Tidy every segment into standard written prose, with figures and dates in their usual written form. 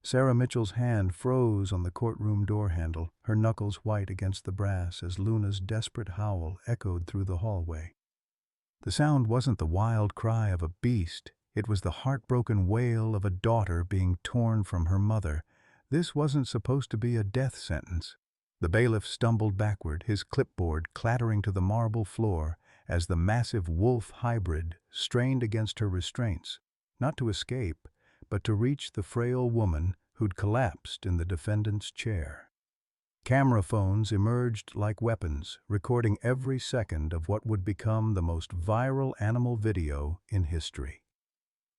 Sarah Mitchell's hand froze on the courtroom door handle, her knuckles white against the brass as Luna's desperate howl echoed through the hallway. The sound wasn't the wild cry of a beast. It was the heartbroken wail of a daughter being torn from her mother. This wasn't supposed to be a death sentence. The bailiff stumbled backward, his clipboard clattering to the marble floor as the massive wolf hybrid strained against her restraints, not to escape, but to reach the frail woman who'd collapsed in the defendant's chair. Camera phones emerged like weapons, recording every second of what would become the most viral animal video in history.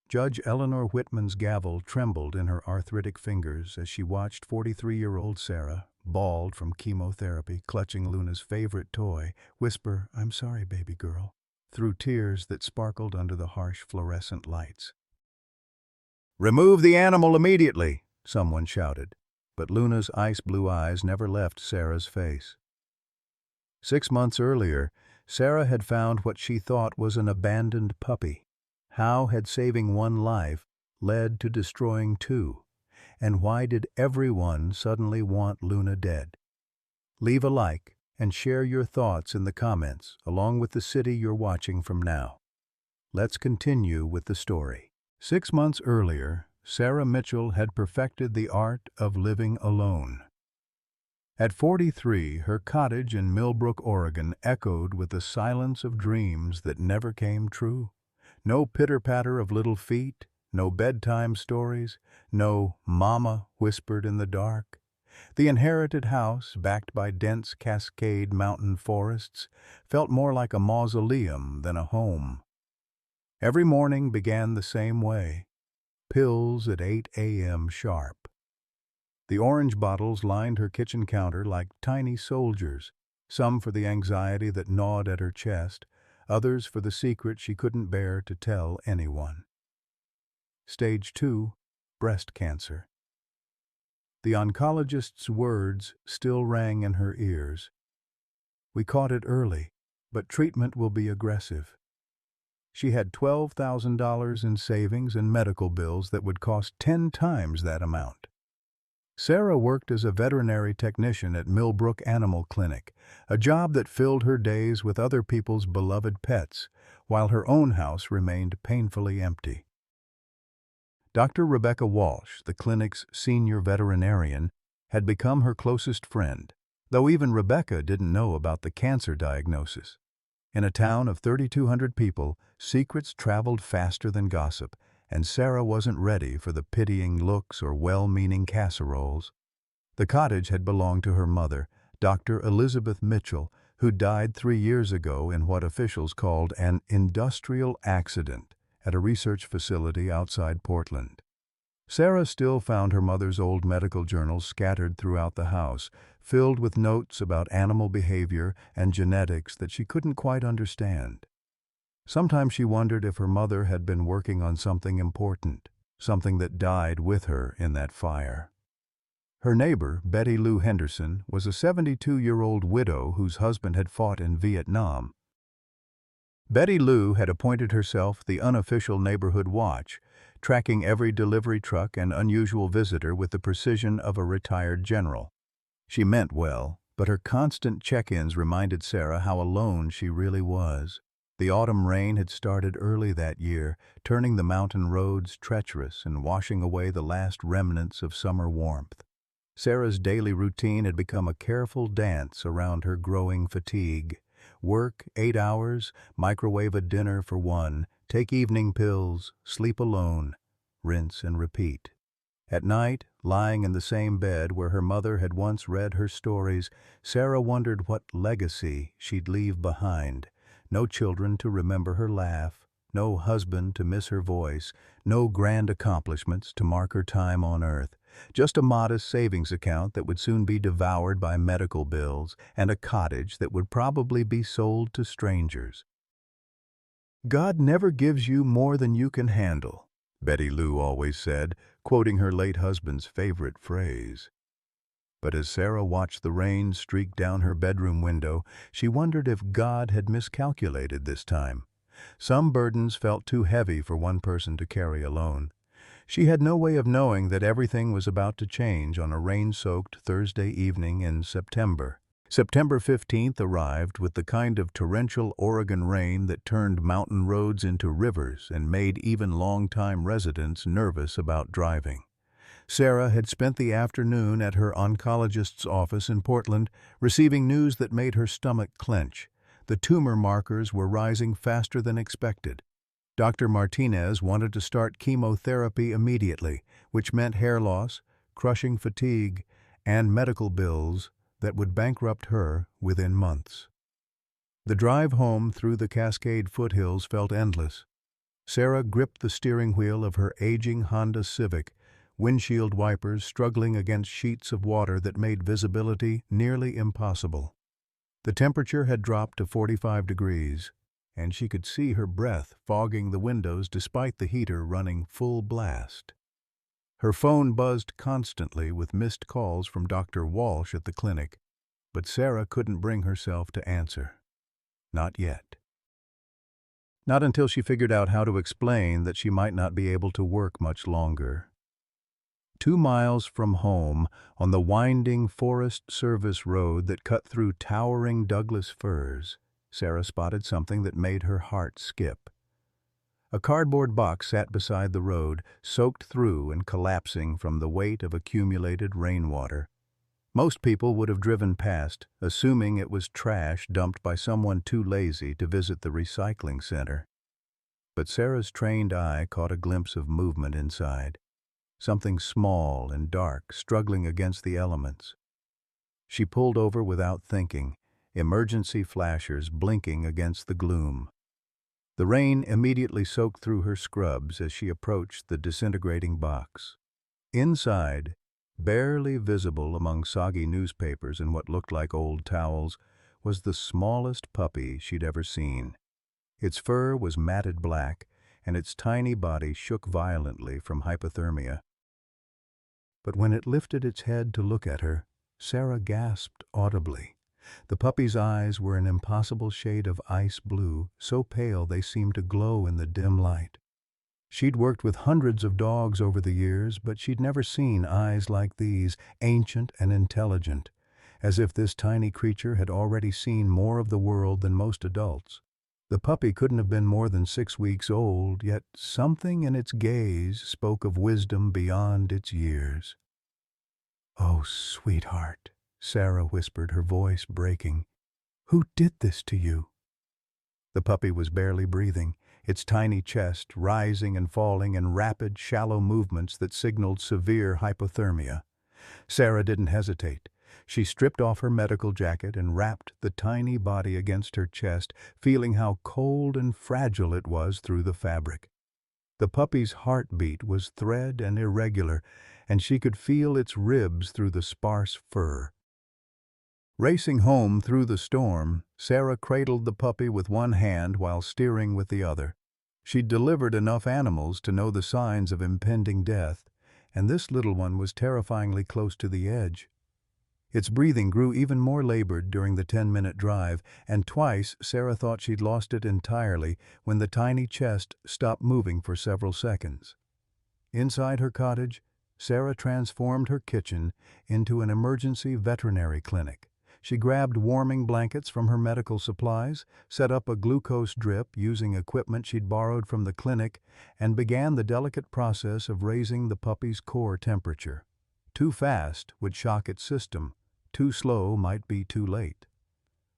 Judge Eleanor Whitman's gavel trembled in her arthritic fingers as she watched 43-year-old Sarah, bald from chemotherapy, clutching Luna's favorite toy, whisper, "I'm sorry, baby girl," through tears that sparkled under the harsh fluorescent lights. "Remove the animal immediately," someone shouted, but Luna's ice-blue eyes never left Sarah's face. 6 months earlier, Sarah had found what she thought was an abandoned puppy. How had saving one life led to destroying two? And why did everyone suddenly want Luna dead? Leave a like and share your thoughts in the comments, along with the city you're watching from now. Let's continue with the story. 6 months earlier, Sarah Mitchell had perfected the art of living alone. At 43, her cottage in Millbrook, Oregon echoed with the silence of dreams that never came true. No pitter-patter of little feet, no bedtime stories, no "mama" whispered in the dark. The inherited house, backed by dense Cascade Mountain forests, felt more like a mausoleum than a home. Every morning began the same way. Pills at 8 a.m. sharp. The orange bottles lined her kitchen counter like tiny soldiers, some for the anxiety that gnawed at her chest, others for the secret she couldn't bear to tell anyone. Stage 2, breast cancer. The oncologist's words still rang in her ears. "We caught it early, but treatment will be aggressive." She had $12,000 in savings and medical bills that would cost 10 times that amount. Sarah worked as a veterinary technician at Millbrook Animal Clinic, a job that filled her days with other people's beloved pets, while her own house remained painfully empty. Dr. Rebecca Walsh, the clinic's senior veterinarian, had become her closest friend, though even Rebecca didn't know about the cancer diagnosis. In a town of 3,200 people, secrets traveled faster than gossip, and Sarah wasn't ready for the pitying looks or well-meaning casseroles. The cottage had belonged to her mother, Dr. Elizabeth Mitchell, who died 3 years ago in what officials called an industrial accident at a research facility outside Portland. Sarah still found her mother's old medical journals scattered throughout the house, filled with notes about animal behavior and genetics that she couldn't quite understand. Sometimes she wondered if her mother had been working on something important, something that died with her in that fire. Her neighbor, Betty Lou Henderson, was a 72-year-old widow whose husband had fought in Vietnam. Betty Lou had appointed herself the unofficial neighborhood watch, tracking every delivery truck and unusual visitor with the precision of a retired general. She meant well, but her constant check-ins reminded Sarah how alone she really was. The autumn rain had started early that year, turning the mountain roads treacherous and washing away the last remnants of summer warmth. Sarah's daily routine had become a careful dance around her growing fatigue. Work 8 hours, microwave a dinner for one, take evening pills, sleep alone, rinse and repeat. At night, lying in the same bed where her mother had once read her stories, Sarah wondered what legacy she'd leave behind. No children to remember her laugh, no husband to miss her voice, no grand accomplishments to mark her time on earth. Just a modest savings account that would soon be devoured by medical bills, and a cottage that would probably be sold to strangers. "God never gives you more than you can handle," Betty Lou always said, quoting her late husband's favorite phrase. But as Sarah watched the rain streak down her bedroom window, she wondered if God had miscalculated this time. Some burdens felt too heavy for one person to carry alone. She had no way of knowing that everything was about to change on a rain-soaked Thursday evening in September. September 15th arrived with the kind of torrential Oregon rain that turned mountain roads into rivers and made even long-time residents nervous about driving. Sarah had spent the afternoon at her oncologist's office in Portland, receiving news that made her stomach clench. The tumor markers were rising faster than expected. Dr. Martinez wanted to start chemotherapy immediately, which meant hair loss, crushing fatigue, and medical bills that would bankrupt her within months. The drive home through the Cascade foothills felt endless. Sarah gripped the steering wheel of her aging Honda Civic, windshield wipers struggling against sheets of water that made visibility nearly impossible. The temperature had dropped to 45 degrees, and she could see her breath fogging the windows despite the heater running full blast. Her phone buzzed constantly with missed calls from Dr. Walsh at the clinic, but Sarah couldn't bring herself to answer. Not yet. Not until she figured out how to explain that she might not be able to work much longer. 2 miles from home, on the winding Forest Service road that cut through towering Douglas firs, Sarah spotted something that made her heart skip. A cardboard box sat beside the road, soaked through and collapsing from the weight of accumulated rainwater. Most people would have driven past, assuming it was trash dumped by someone too lazy to visit the recycling center. But Sarah's trained eye caught a glimpse of movement inside, something small and dark struggling against the elements. She pulled over without thinking, emergency flashers blinking against the gloom. The rain immediately soaked through her scrubs as she approached the disintegrating box. Inside, barely visible among soggy newspapers and what looked like old towels, was the smallest puppy she'd ever seen. Its fur was matted black, and its tiny body shook violently from hypothermia. But when it lifted its head to look at her, Sarah gasped audibly. The puppy's eyes were an impossible shade of ice blue, so pale they seemed to glow in the dim light. She'd worked with hundreds of dogs over the years, but she'd never seen eyes like these, ancient and intelligent, as if this tiny creature had already seen more of the world than most adults. The puppy couldn't have been more than 6 weeks old, yet something in its gaze spoke of wisdom beyond its years. "Oh, sweetheart," Sarah whispered, her voice breaking. "Who did this to you?" The puppy was barely breathing, its tiny chest rising and falling in rapid, shallow movements that signaled severe hypothermia. Sarah didn't hesitate. She stripped off her medical jacket and wrapped the tiny body against her chest, feeling how cold and fragile it was through the fabric. The puppy's heartbeat was thread and irregular, and she could feel its ribs through the sparse fur. Racing home through the storm, Sarah cradled the puppy with one hand while steering with the other. She'd delivered enough animals to know the signs of impending death, and this little one was terrifyingly close to the edge. Its breathing grew even more labored during the 10-minute drive, and twice Sarah thought she'd lost it entirely when the tiny chest stopped moving for several seconds. Inside her cottage, Sarah transformed her kitchen into an emergency veterinary clinic. She grabbed warming blankets from her medical supplies, set up a glucose drip using equipment she'd borrowed from the clinic, and began the delicate process of raising the puppy's core temperature. Too fast would shock its system. Too slow might be too late.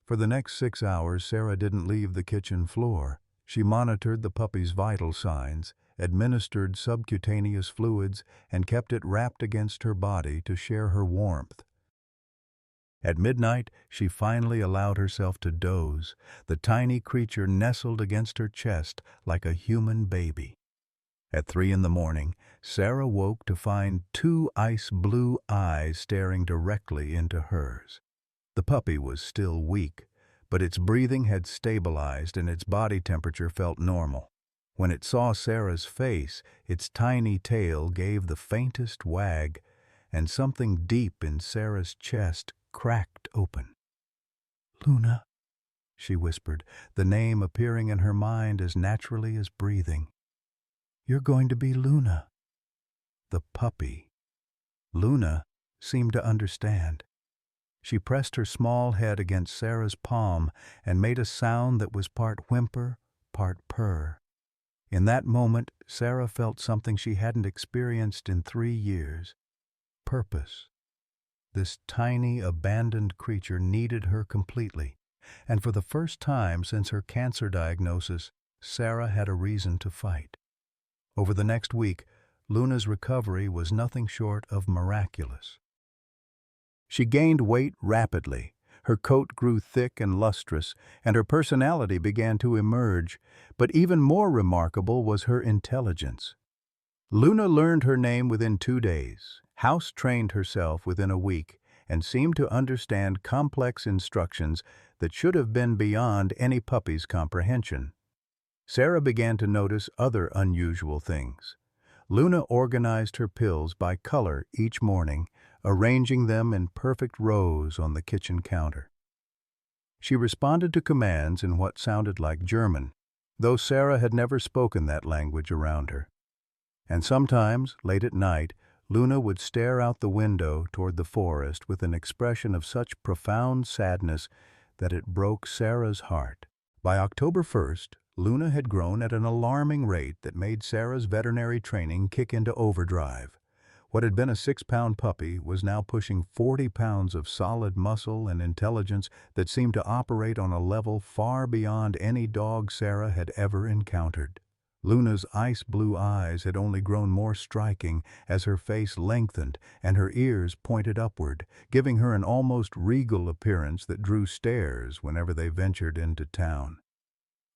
For the next 6 hours, Sarah didn't leave the kitchen floor. She monitored the puppy's vital signs, administered subcutaneous fluids, and kept it wrapped against her body to share her warmth. At midnight, she finally allowed herself to doze, the tiny creature nestled against her chest like a human baby. At 3 in the morning, Sarah woke to find 2 ice-blue eyes staring directly into hers. The puppy was still weak, but its breathing had stabilized and its body temperature felt normal. When it saw Sarah's face, its tiny tail gave the faintest wag, and something deep in Sarah's chest cracked open. "Luna," she whispered, the name appearing in her mind as naturally as breathing. "You're going to be Luna." the puppy. Luna seemed to understand. She pressed her small head against Sarah's palm and made a sound that was part whimper, part purr. In that moment, Sarah felt something she hadn't experienced in 3 years. Purpose. This tiny, abandoned creature needed her completely, and for the first time since her cancer diagnosis, Sarah had a reason to fight. Over the next week, Luna's recovery was nothing short of miraculous. She gained weight rapidly. Her coat grew thick and lustrous, and her personality began to emerge, but even more remarkable was her intelligence. Luna learned her name within 2 days, house-trained herself within a week, and seemed to understand complex instructions that should have been beyond any puppy's comprehension. Sarah began to notice other unusual things. Luna organized her pills by color each morning, arranging them in perfect rows on the kitchen counter. She responded to commands in what sounded like German, though Sarah had never spoken that language around her. And sometimes, late at night, Luna would stare out the window toward the forest with an expression of such profound sadness that it broke Sarah's heart. By October 1st, Luna had grown at an alarming rate that made Sarah's veterinary training kick into overdrive. What had been a 6-pound puppy was now pushing 40 pounds of solid muscle and intelligence that seemed to operate on a level far beyond any dog Sarah had ever encountered. Luna's ice-blue eyes had only grown more striking as her face lengthened and her ears pointed upward, giving her an almost regal appearance that drew stares whenever they ventured into town.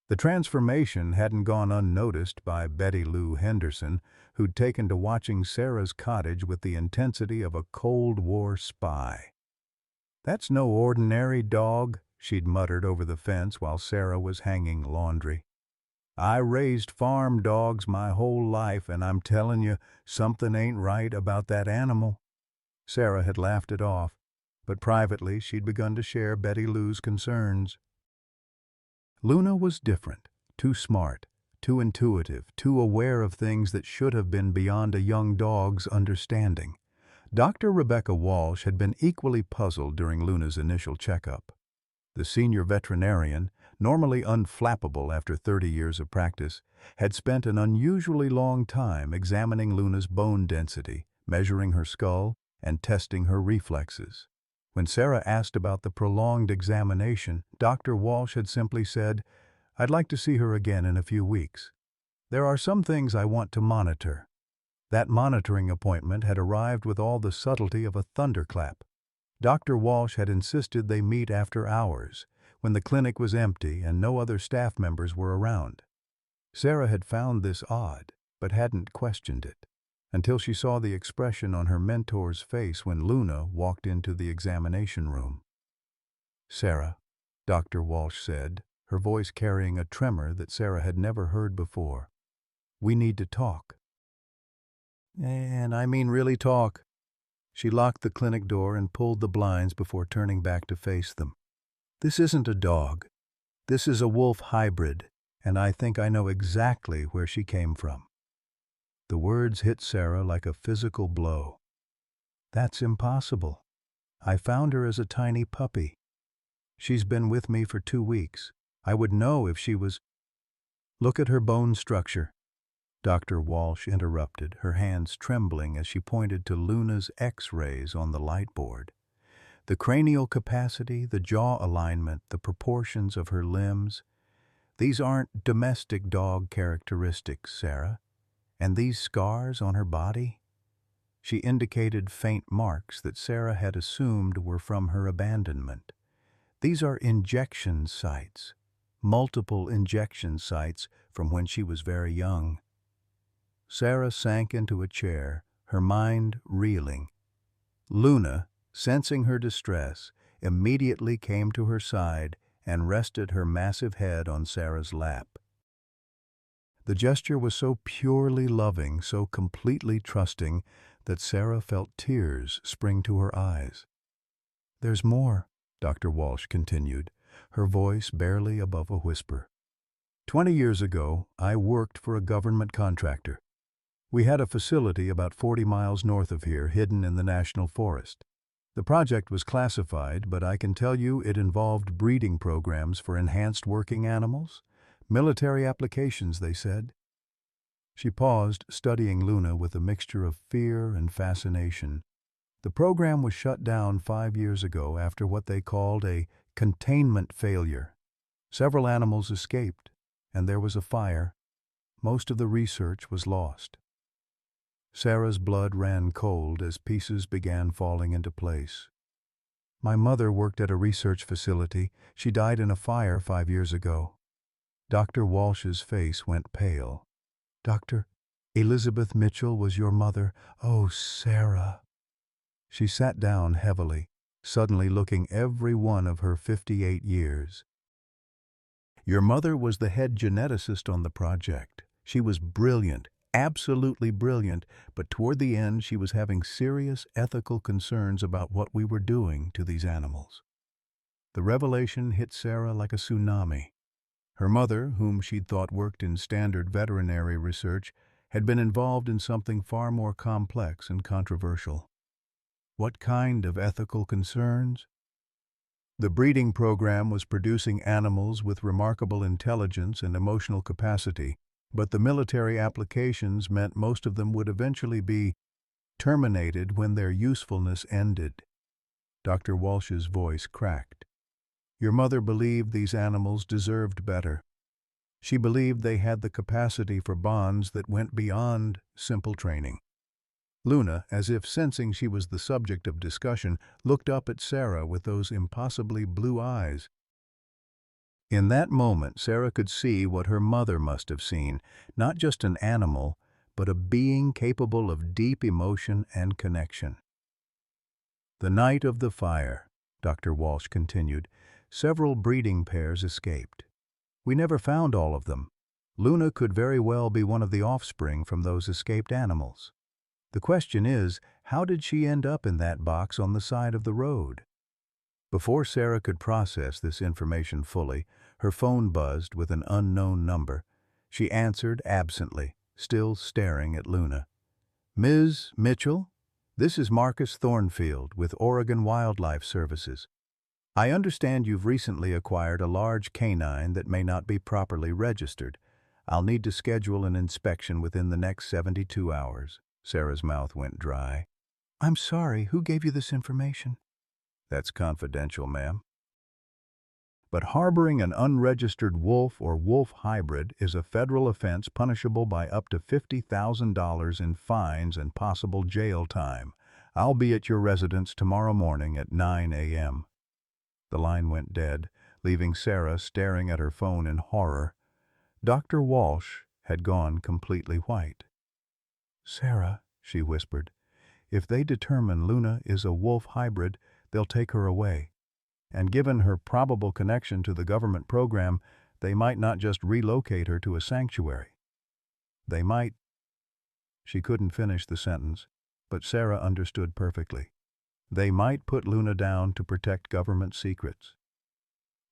The transformation hadn't gone unnoticed by Betty Lou Henderson, who'd taken to watching Sarah's cottage with the intensity of a Cold War spy. "That's no ordinary dog," she'd muttered over the fence while Sarah was hanging laundry. "I raised farm dogs my whole life, and I'm telling you, something ain't right about that animal." Sarah had laughed it off, but privately she'd begun to share Betty Lou's concerns. Luna was different, too smart, too intuitive, too aware of things that should have been beyond a young dog's understanding. Dr. Rebecca Walsh had been equally puzzled during Luna's initial checkup. The senior veterinarian, normally unflappable after 30 years of practice, had spent an unusually long time examining Luna's bone density, measuring her skull, and testing her reflexes. When Sarah asked about the prolonged examination, Dr. Walsh had simply said, "I'd like to see her again in a few weeks. There are some things I want to monitor." That monitoring appointment had arrived with all the subtlety of a thunderclap. Dr. Walsh had insisted they meet after hours, when the clinic was empty and no other staff members were around. Sarah had found this odd, but hadn't questioned it, until she saw the expression on her mentor's face when Luna walked into the examination room. "Sarah," Dr. Walsh said, her voice carrying a tremor that Sarah had never heard before, "we need to talk." "And I mean really talk." She locked the clinic door and pulled the blinds before turning back to face them. "This isn't a dog. This is a wolf hybrid, and I think I know exactly where she came from." The words hit Sarah like a physical blow. "That's impossible. I found her as a tiny puppy. She's been with me for 2 weeks. I would know if she was—" "Look at her bone structure," Dr. Walsh interrupted, her hands trembling as she pointed to Luna's X-rays on the light board. "The cranial capacity, the jaw alignment, the proportions of her limbs. These aren't domestic dog characteristics, Sarah. And these scars on her body?" She indicated faint marks that Sarah had assumed were from her abandonment. "These are injection sites, multiple injection sites from when she was very young." Sarah sank into a chair, her mind reeling. Luna, sensing her distress, immediately came to her side and rested her massive head on Sarah's lap. The gesture was so purely loving, so completely trusting, that Sarah felt tears spring to her eyes. "There's more," Dr. Walsh continued, her voice barely above a whisper. "20 years ago, I worked for a government contractor. We had a facility about 40 miles north of here, hidden in the national forest. The project was classified, but I can tell you it involved breeding programs for enhanced working animals. Military applications, they said. She paused, studying Luna with a mixture of fear and fascination. The program was shut down 5 years ago after what they called a containment failure. Several animals escaped, and there was a fire. Most of the research was lost. Sarah's blood ran cold as pieces began falling into place. My mother worked at a research facility. She died in a fire 5 years ago. Dr. Walsh's face went pale. Dr. Elizabeth Mitchell was your mother. Oh, Sarah. She sat down heavily, suddenly looking every one of her 58 years. Your mother was the head geneticist on the project. She was brilliant, absolutely brilliant, but toward the end she was having serious ethical concerns about what we were doing to these animals. The revelation hit Sarah like a tsunami. Her mother, whom she'd thought worked in standard veterinary research, had been involved in something far more complex and controversial. What kind of ethical concerns? The breeding program was producing animals with remarkable intelligence and emotional capacity, but the military applications meant most of them would eventually be terminated when their usefulness ended. Dr. Walsh's voice cracked. Your mother believed these animals deserved better. She believed they had the capacity for bonds that went beyond simple training. Luna, as if sensing she was the subject of discussion, looked up at Sarah with those impossibly blue eyes. In that moment, Sarah could see what her mother must have seen, not just an animal, but a being capable of deep emotion and connection. The night of the fire, Dr. Walsh continued, several breeding pairs escaped. We never found all of them. Luna could very well be one of the offspring from those escaped animals. The question is, how did she end up in that box on the side of the road? Before Sarah could process this information fully, her phone buzzed with an unknown number. She answered absently, still staring at Luna. Ms. Mitchell, this is Marcus Thornfield with Oregon Wildlife Services. I understand you've recently acquired a large canine that may not be properly registered. I'll need to schedule an inspection within the next 72 hours. Sarah's mouth went dry. I'm sorry, who gave you this information? That's confidential, ma'am. But harboring an unregistered wolf or wolf hybrid is a federal offense punishable by up to $50,000 in fines and possible jail time. I'll be at your residence tomorrow morning at 9 a.m. The line went dead, leaving Sarah staring at her phone in horror. Dr. Walsh had gone completely white. Sarah, she whispered, if they determine Luna is a wolf hybrid, they'll take her away. And given her probable connection to the government program, they might not just relocate her to a sanctuary. They might... She couldn't finish the sentence, but Sarah understood perfectly. They might put Luna down to protect government secrets.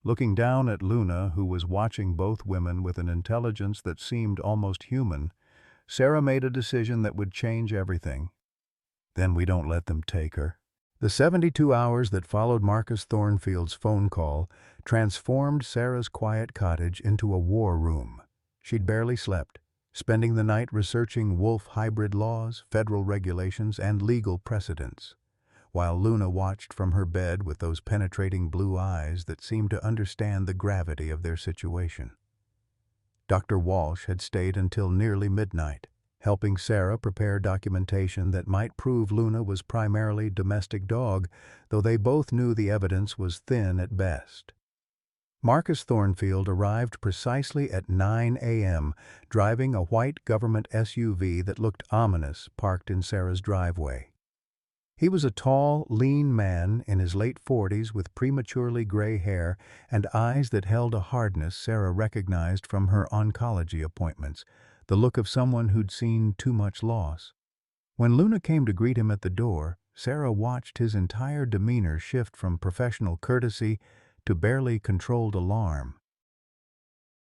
Looking down at Luna, who was watching both women with an intelligence that seemed almost human, Sarah made a decision that would change everything. Then we don't let them take her. The 72 hours that followed Marcus Thornfield's phone call transformed Sarah's quiet cottage into a war room. She'd barely slept, spending the night researching wolf hybrid laws, federal regulations, and legal precedents, while Luna watched from her bed with those penetrating blue eyes that seemed to understand the gravity of their situation. Dr. Walsh had stayed until nearly midnight, helping Sarah prepare documentation that might prove Luna was primarily domestic dog, though they both knew the evidence was thin at best. Marcus Thornfield arrived precisely at 9 a.m., driving a white government SUV that looked ominous parked in Sarah's driveway. He was a tall, lean man in his late 40s with prematurely gray hair and eyes that held a hardness Sarah recognized from her oncology appointments, the look of someone who'd seen too much loss. When Luna came to greet him at the door, Sarah watched his entire demeanor shift from professional courtesy to barely controlled alarm.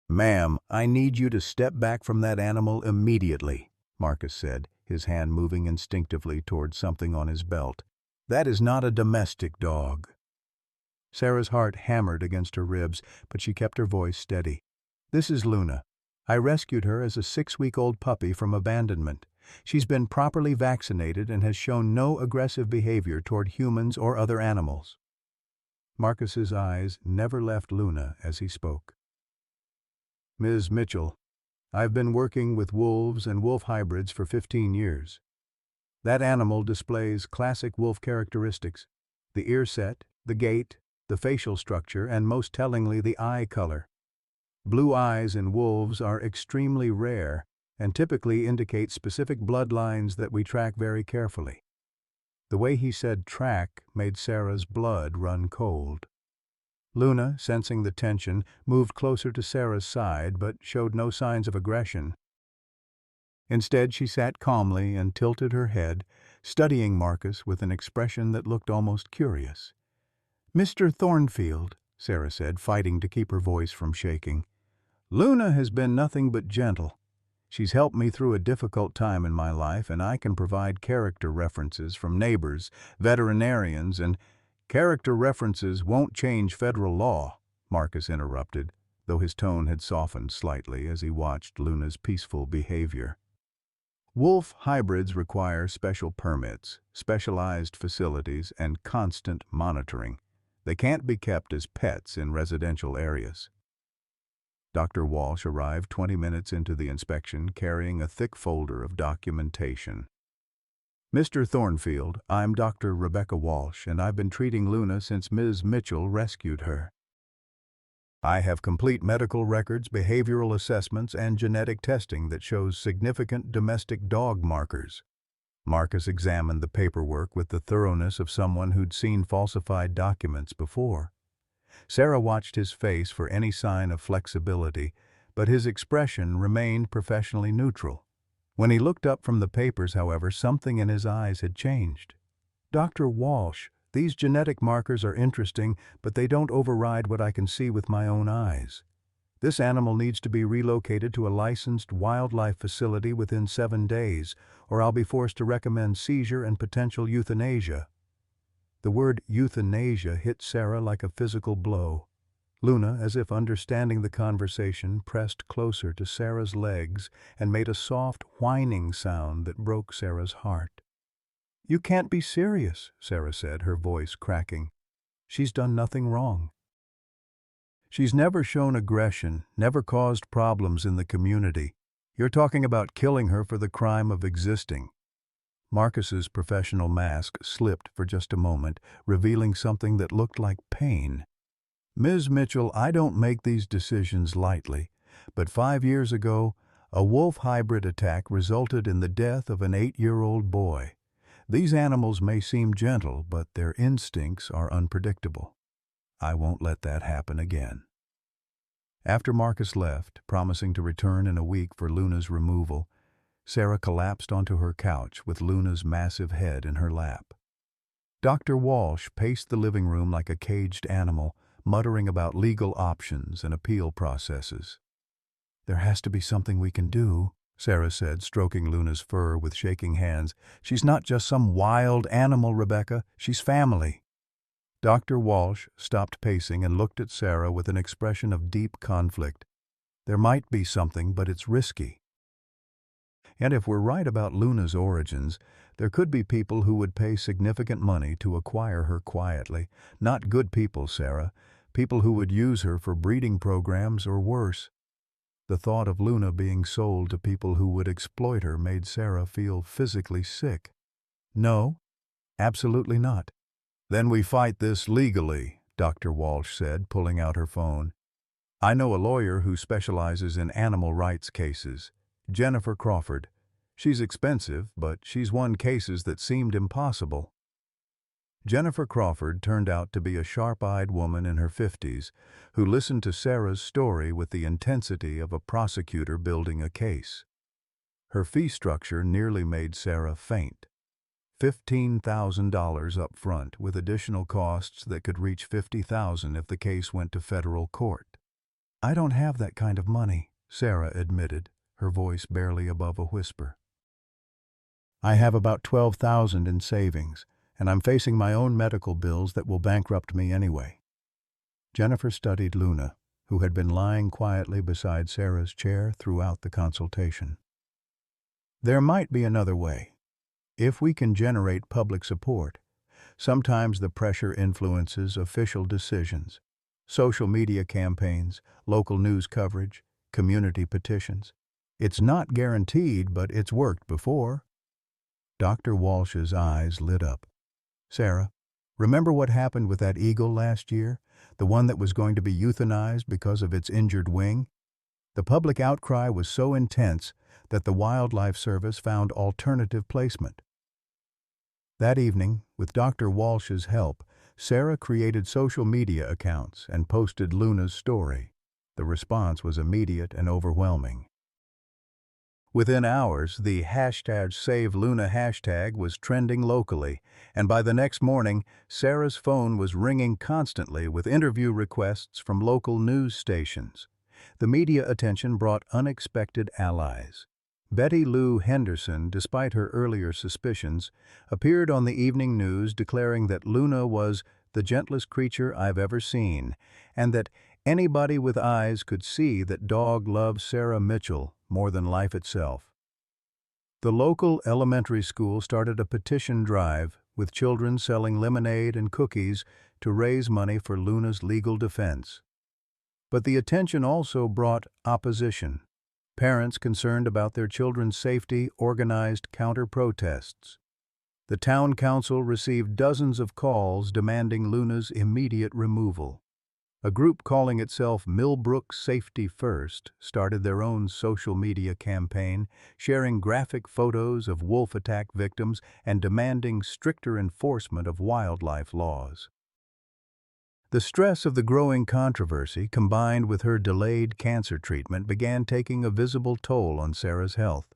"Ma'am, I need you to step back from that animal immediately," Marcus said, his hand moving instinctively toward something on his belt. "That is not a domestic dog." Sarah's heart hammered against her ribs, but she kept her voice steady. "This is Luna. I rescued her as a 6-week-old puppy from abandonment. She's been properly vaccinated and has shown no aggressive behavior toward humans or other animals." Marcus's eyes never left Luna as he spoke. "Ms. Mitchell, I've been working with wolves and wolf hybrids for 15 years. That animal displays classic wolf characteristics: the ear set, the gait, the facial structure, and most tellingly the eye color. Blue eyes in wolves are extremely rare and typically indicate specific bloodlines that we track very carefully." The way he said "track" made Sarah's blood run cold. Luna, sensing the tension, moved closer to Sarah's side but showed no signs of aggression. Instead, she sat calmly and tilted her head, studying Marcus with an expression that looked almost curious. "Mr. Thornfield," Sarah said, fighting to keep her voice from shaking, "Luna has been nothing but gentle. She's helped me through a difficult time in my life, and I can provide character references from neighbors, veterinarians, and—" "Character references won't change federal law," Marcus interrupted, though his tone had softened slightly as he watched Luna's peaceful behavior. "Wolf hybrids require special permits, specialized facilities, and constant monitoring. They can't be kept as pets in residential areas." Dr. Walsh arrived 20 minutes into the inspection, carrying a thick folder of documentation. "Mr. Thornfield, I'm Dr. Rebecca Walsh, and I've been treating Luna since Ms. Mitchell rescued her. I have complete medical records, behavioral assessments, and genetic testing that shows significant domestic dog markers." Marcus examined the paperwork with the thoroughness of someone who'd seen falsified documents before. Sarah watched his face for any sign of flexibility, but his expression remained professionally neutral. When he looked up from the papers, however, something in his eyes had changed. "Dr. Walsh, these genetic markers are interesting, but they don't override what I can see with my own eyes. This animal needs to be relocated to a licensed wildlife facility within 7 days, or I'll be forced to recommend seizure and potential euthanasia." The word euthanasia hit Sarah like a physical blow. Luna, as if understanding the conversation, pressed closer to Sarah's legs and made a soft, whining sound that broke Sarah's heart. "You can't be serious," Sarah said, her voice cracking. "She's done nothing wrong. She's never shown aggression, never caused problems in the community. You're talking about killing her for the crime of existing." Marcus's professional mask slipped for just a moment, revealing something that looked like pain. "Ms. Mitchell, I don't make these decisions lightly, but 5 years ago, a wolf hybrid attack resulted in the death of an 8-year-old boy. These animals may seem gentle, but their instincts are unpredictable. I won't let that happen again." After Marcus left, promising to return in a week for Luna's removal, Sarah collapsed onto her couch with Luna's massive head in her lap. Dr. Walsh paced the living room like a caged animal, muttering about legal options and appeal processes. "There has to be something we can do," Sarah said, stroking Luna's fur with shaking hands. "She's not just some wild animal, Rebecca. She's family." Dr. Walsh stopped pacing and looked at Sarah with an expression of deep conflict. "There might be something, but it's risky. And if we're right about Luna's origins, there could be people who would pay significant money to acquire her quietly. Not good people, Sarah. People who would use her for breeding programs or worse." The thought of Luna being sold to people who would exploit her made Sarah feel physically sick. "No, absolutely not." "Then we fight this legally," Dr. Walsh said, pulling out her phone. "I know a lawyer who specializes in animal rights cases. Jennifer Crawford. She's expensive, but she's won cases that seemed impossible." Jennifer Crawford turned out to be a sharp-eyed woman in her 50s who listened to Sarah's story with the intensity of a prosecutor building a case. Her fee structure nearly made Sarah faint. $15,000 up front, with additional costs that could reach $50,000 if the case went to federal court. "I don't have that kind of money," Sarah admitted, her voice barely above a whisper. I have about 12,000 in savings, and I'm facing my own medical bills that will bankrupt me anyway. Jennifer studied Luna, who had been lying quietly beside Sarah's chair throughout the consultation. There might be another way. If we can generate public support, sometimes the pressure influences official decisions, social media campaigns, local news coverage, community petitions. It's not guaranteed, but it's worked before. Dr. Walsh's eyes lit up. Sarah, remember what happened with that eagle last year? The one that was going to be euthanized because of its injured wing? The public outcry was so intense that the Wildlife Service found alternative placement. That evening, with Dr. Walsh's help, Sarah created social media accounts and posted Luna's story. The response was immediate and overwhelming. Within hours, the #SaveLuna hashtag was trending locally, and by the next morning, Sarah's phone was ringing constantly with interview requests from local news stations. The media attention brought unexpected allies. Betty Lou Henderson, despite her earlier suspicions, appeared on the evening news declaring that Luna was the gentlest creature I've ever seen, and that anybody with eyes could see that dog loved Sarah Mitchell more than life itself. The local elementary school started a petition drive with children selling lemonade and cookies to raise money for Luna's legal defense. But the attention also brought opposition. Parents concerned about their children's safety organized counter-protests. The town council received dozens of calls demanding Luna's immediate removal. A group calling itself Millbrook Safety First started their own social media campaign, sharing graphic photos of wolf attack victims and demanding stricter enforcement of wildlife laws. The stress of the growing controversy, combined with her delayed cancer treatment, began taking a visible toll on Sarah's health.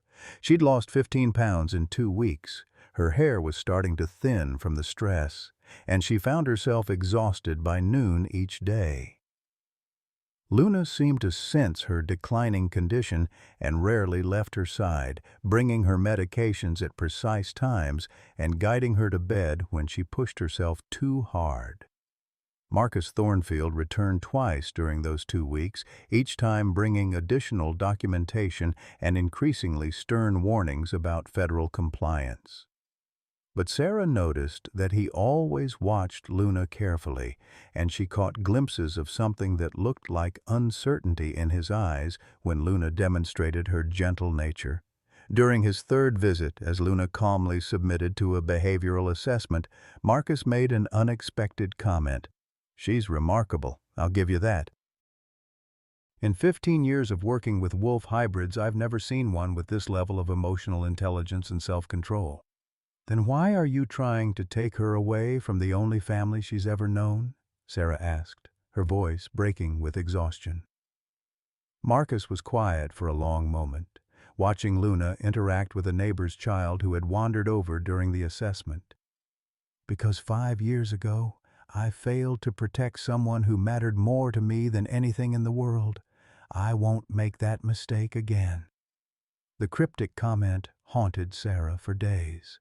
She'd lost 15 pounds in 2 weeks. Her hair was starting to thin from the stress, and she found herself exhausted by noon each day. Luna seemed to sense her declining condition and rarely left her side, bringing her medications at precise times and guiding her to bed when she pushed herself too hard. Marcus Thornfield returned twice during those 2 weeks, each time bringing additional documentation and increasingly stern warnings about federal compliance. But Sarah noticed that he always watched Luna carefully, and she caught glimpses of something that looked like uncertainty in his eyes when Luna demonstrated her gentle nature. During his third visit, as Luna calmly submitted to a behavioral assessment, Marcus made an unexpected comment. "She's remarkable, I'll give you that. In 15 years of working with wolf hybrids, I've never seen one with this level of emotional intelligence and self-control." "Then why are you trying to take her away from the only family she's ever known?" Sarah asked, her voice breaking with exhaustion. Marcus was quiet for a long moment, watching Luna interact with a neighbor's child who had wandered over during the assessment. "Because 5 years ago, I failed to protect someone who mattered more to me than anything in the world. I won't make that mistake again." The cryptic comment haunted Sarah for days.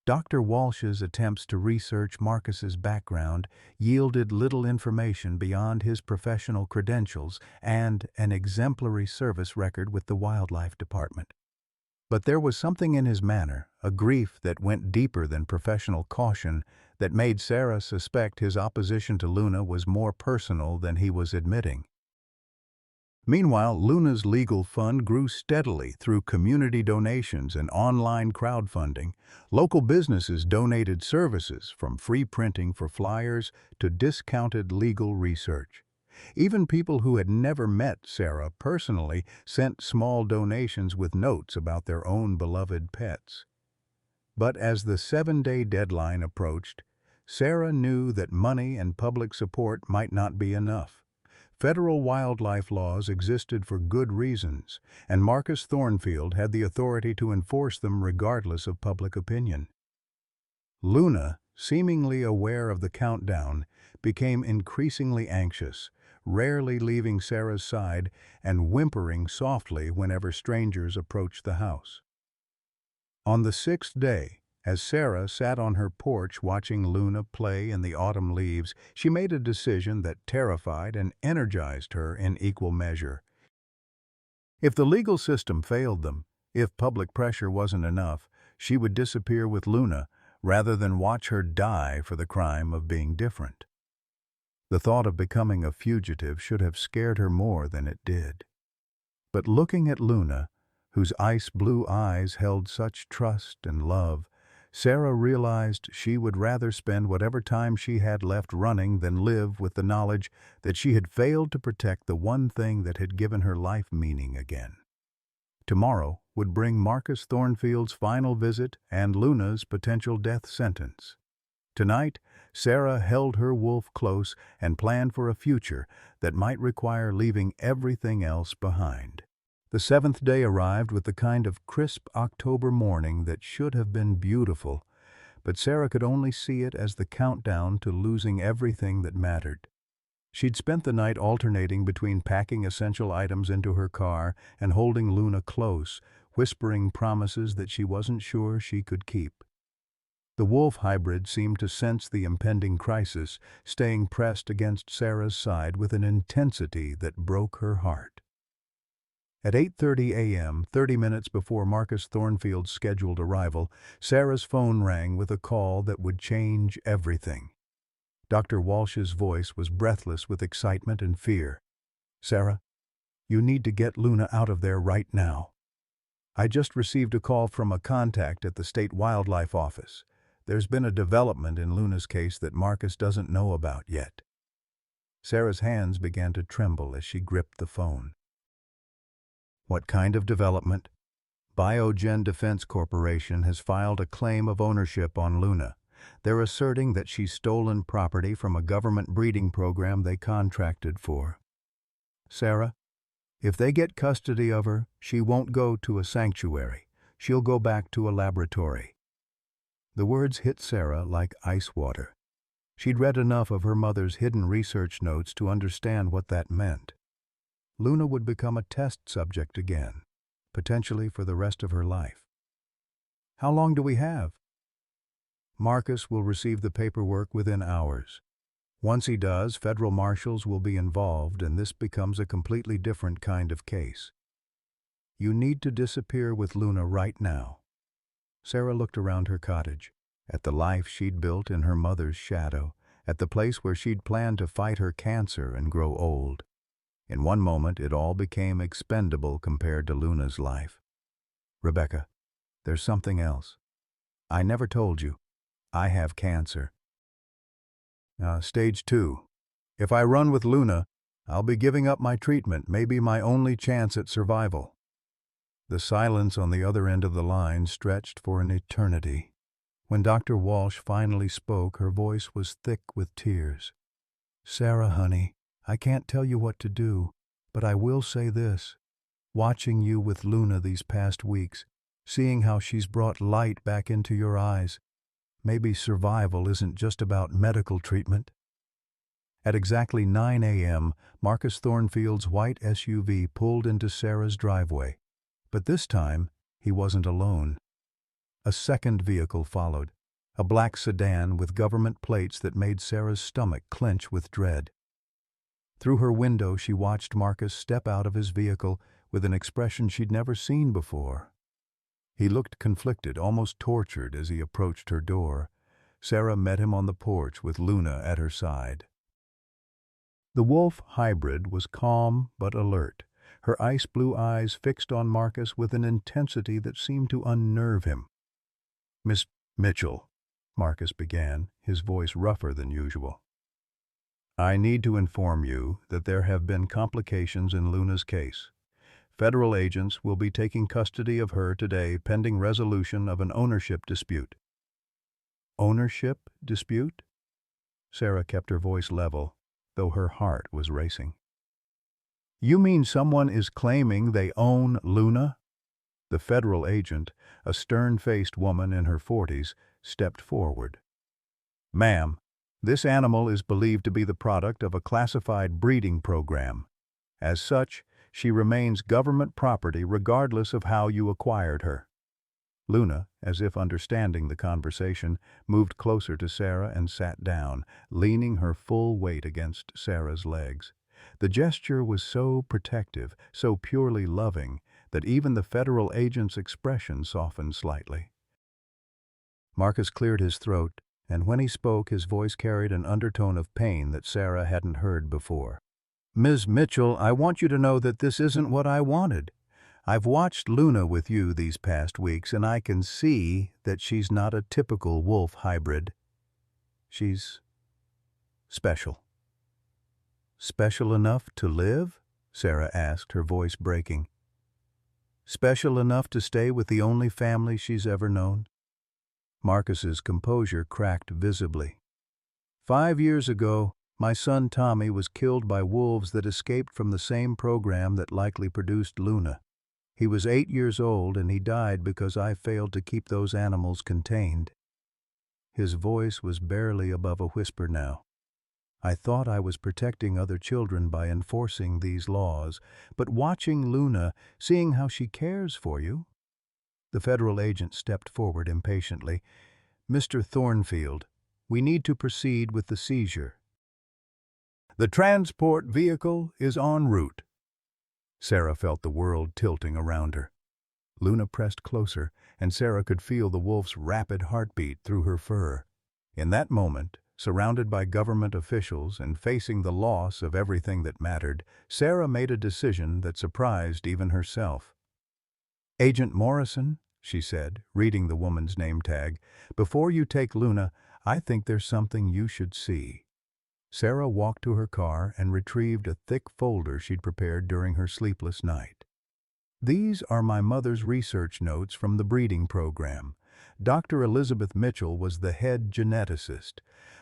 Dr. Walsh's attempts to research Marcus's background yielded little information beyond his professional credentials and an exemplary service record with the Wildlife Department. But there was something in his manner, a grief that went deeper than professional caution, that made Sarah suspect his opposition to Luna was more personal than he was admitting. Meanwhile, Luna's legal fund grew steadily through community donations and online crowdfunding. Local businesses donated services, from free printing for flyers to discounted legal research. Even people who had never met Sarah personally sent small donations with notes about their own beloved pets. But as the 7-day deadline approached, Sarah knew that money and public support might not be enough. Federal wildlife laws existed for good reasons, and Marcus Thornfield had the authority to enforce them regardless of public opinion. Luna, seemingly aware of the countdown, became increasingly anxious, rarely leaving Sarah's side and whimpering softly whenever strangers approached the house. On the sixth day, as Sarah sat on her porch watching Luna play in the autumn leaves, she made a decision that terrified and energized her in equal measure. If the legal system failed them, if public pressure wasn't enough, she would disappear with Luna rather than watch her die for the crime of being different. The thought of becoming a fugitive should have scared her more than it did. But looking at Luna, whose ice-blue eyes held such trust and love, Sarah realized she would rather spend whatever time she had left running than live with the knowledge that she had failed to protect the one thing that had given her life meaning again. Tomorrow would bring Marcus Thornfield's final visit and Luna's potential death sentence. Tonight, Sarah held her wolf close and planned for a future that might require leaving everything else behind. The seventh day arrived with the kind of crisp October morning that should have been beautiful, but Sarah could only see it as the countdown to losing everything that mattered. She'd spent the night alternating between packing essential items into her car and holding Luna close, whispering promises that she wasn't sure she could keep. The wolf hybrid seemed to sense the impending crisis, staying pressed against Sarah's side with an intensity that broke her heart. At 8:30 a.m., 30 minutes before Marcus Thornfield's scheduled arrival, Sarah's phone rang with a call that would change everything. Dr. Walsh's voice was breathless with excitement and fear. "Sarah, you need to get Luna out of there right now. I just received a call from a contact at the State Wildlife Office. There's been a development in Luna's case that Marcus doesn't know about yet." Sarah's hands began to tremble as she gripped the phone. "What kind of development?" Biogen Defense Corporation has filed a claim of ownership on Luna. They're asserting that she's stolen property from a government breeding program they contracted for. "Sarah, if they get custody of her, she won't go to a sanctuary. She'll go back to a laboratory." The words hit Sarah like ice water. She'd read enough of her mother's hidden research notes to understand what that meant. Luna would become a test subject again, potentially for the rest of her life. "How long do we have?" "Marcus will receive the paperwork within hours. Once he does, federal marshals will be involved, and this becomes a completely different kind of case. You need to disappear with Luna right now." Sarah looked around her cottage, at the life she'd built in her mother's shadow, at the place where she'd planned to fight her cancer and grow old. In one moment, it all became expendable compared to Luna's life. "Rebecca, there's something else. I never told you. I have cancer. Stage 2. If I run with Luna, I'll be giving up my treatment, maybe my only chance at survival." The silence on the other end of the line stretched for an eternity. When Dr. Walsh finally spoke, her voice was thick with tears. "Sarah, honey, I can't tell you what to do, but I will say this. Watching you with Luna these past weeks, seeing how she's brought light back into your eyes, maybe survival isn't just about medical treatment." At exactly 9 a.m., Marcus Thornfield's white SUV pulled into Sarah's driveway. But this time, he wasn't alone. A second vehicle followed, a black sedan with government plates that made Sarah's stomach clench with dread. Through her window, she watched Marcus step out of his vehicle with an expression she'd never seen before. He looked conflicted, almost tortured as he approached her door. Sarah met him on the porch with Luna at her side. The wolf hybrid was calm but alert, her ice-blue eyes fixed on Marcus with an intensity that seemed to unnerve him. "Miss Mitchell," Marcus began, his voice rougher than usual. "I need to inform you that there have been complications in Luna's case. Federal agents will be taking custody of her today pending resolution of an ownership dispute." "Ownership dispute?" Sarah kept her voice level, though her heart was racing. "You mean someone is claiming they own Luna?" The federal agent, a stern-faced woman in her 40s, stepped forward. "Ma'am, this animal is believed to be the product of a classified breeding program. As such, she remains government property regardless of how you acquired her." Luna, as if understanding the conversation, moved closer to Sarah and sat down, leaning her full weight against Sarah's legs. The gesture was so protective, so purely loving, that even the federal agent's expression softened slightly. Marcus cleared his throat, and when he spoke, his voice carried an undertone of pain that Sarah hadn't heard before. "Ms. Mitchell, I want you to know that this isn't what I wanted. I've watched Luna with you these past weeks, and I can see that she's not a typical wolf hybrid. She's special." "Special enough to live?" Sarah asked, her voice breaking. "Special enough to stay with the only family she's ever known?" Marcus's composure cracked visibly. "5 years ago, my son Tommy was killed by wolves that escaped from the same program that likely produced Luna. He was 8 years old and he died because I failed to keep those animals contained." His voice was barely above a whisper now. "I thought I was protecting other children by enforcing these laws, but watching Luna, seeing how she cares for you—" The federal agent stepped forward impatiently. "Mr. Thornfield, we need to proceed with the seizure." "The transport vehicle is en route." Sarah felt the world tilting around her. Luna pressed closer, and Sarah could feel the wolf's rapid heartbeat through her fur. In that moment, surrounded by government officials and facing the loss of everything that mattered, Sarah made a decision that surprised even herself. "Agent Morrison," she said, reading the woman's name tag, "before you take Luna, I think there's something you should see." Sarah walked to her car and retrieved a thick folder she'd prepared during her sleepless night. "These are my mother's research notes from the breeding program. Dr. Elizabeth Mitchell was the head geneticist.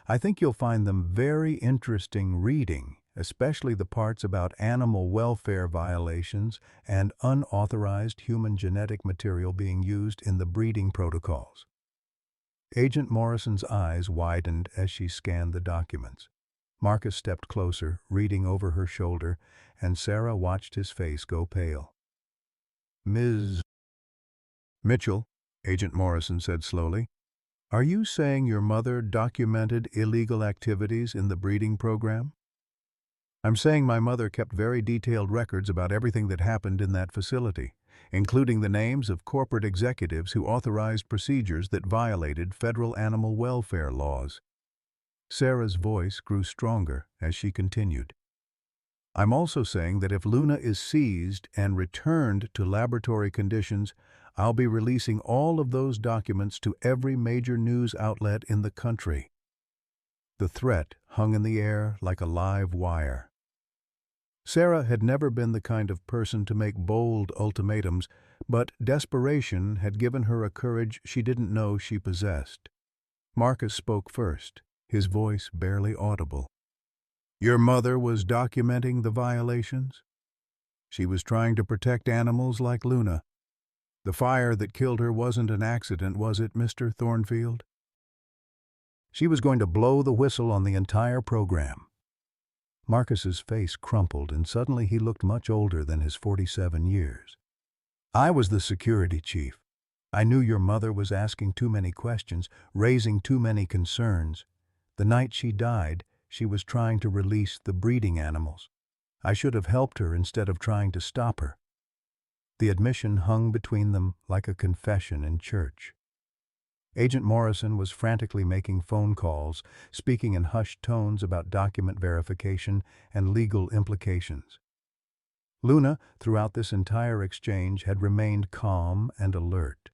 I think you'll find them very interesting reading, especially the parts about animal welfare violations and unauthorized human genetic material being used in the breeding protocols." Agent Morrison's eyes widened as she scanned the documents. Marcus stepped closer, reading over her shoulder, and Sarah watched his face go pale. "Ms. Mitchell," Agent Morrison said slowly, "are you saying your mother documented illegal activities in the breeding program?" "I'm saying my mother kept very detailed records about everything that happened in that facility, including the names of corporate executives who authorized procedures that violated federal animal welfare laws." Sarah's voice grew stronger as she continued. "I'm also saying that if Luna is seized and returned to laboratory conditions, I'll be releasing all of those documents to every major news outlet in the country." The threat hung in the air like a live wire. Sarah had never been the kind of person to make bold ultimatums, but desperation had given her a courage she didn't know she possessed. Marcus spoke first, his voice barely audible. "Your mother was documenting the violations? She was trying to protect animals like Luna. The fire that killed her wasn't an accident, was it, Mr. Thornfield?" She was going to blow the whistle on the entire program. Marcus's face crumpled, and suddenly he looked much older than his 47 years. "I was the security chief. I knew your mother was asking too many questions, raising too many concerns. The night she died, she was trying to release the breeding animals. I should have helped her instead of trying to stop her." The admission hung between them like a confession in church. Agent Morrison was frantically making phone calls, speaking in hushed tones about document verification and legal implications. Luna, throughout this entire exchange, had remained calm and alert.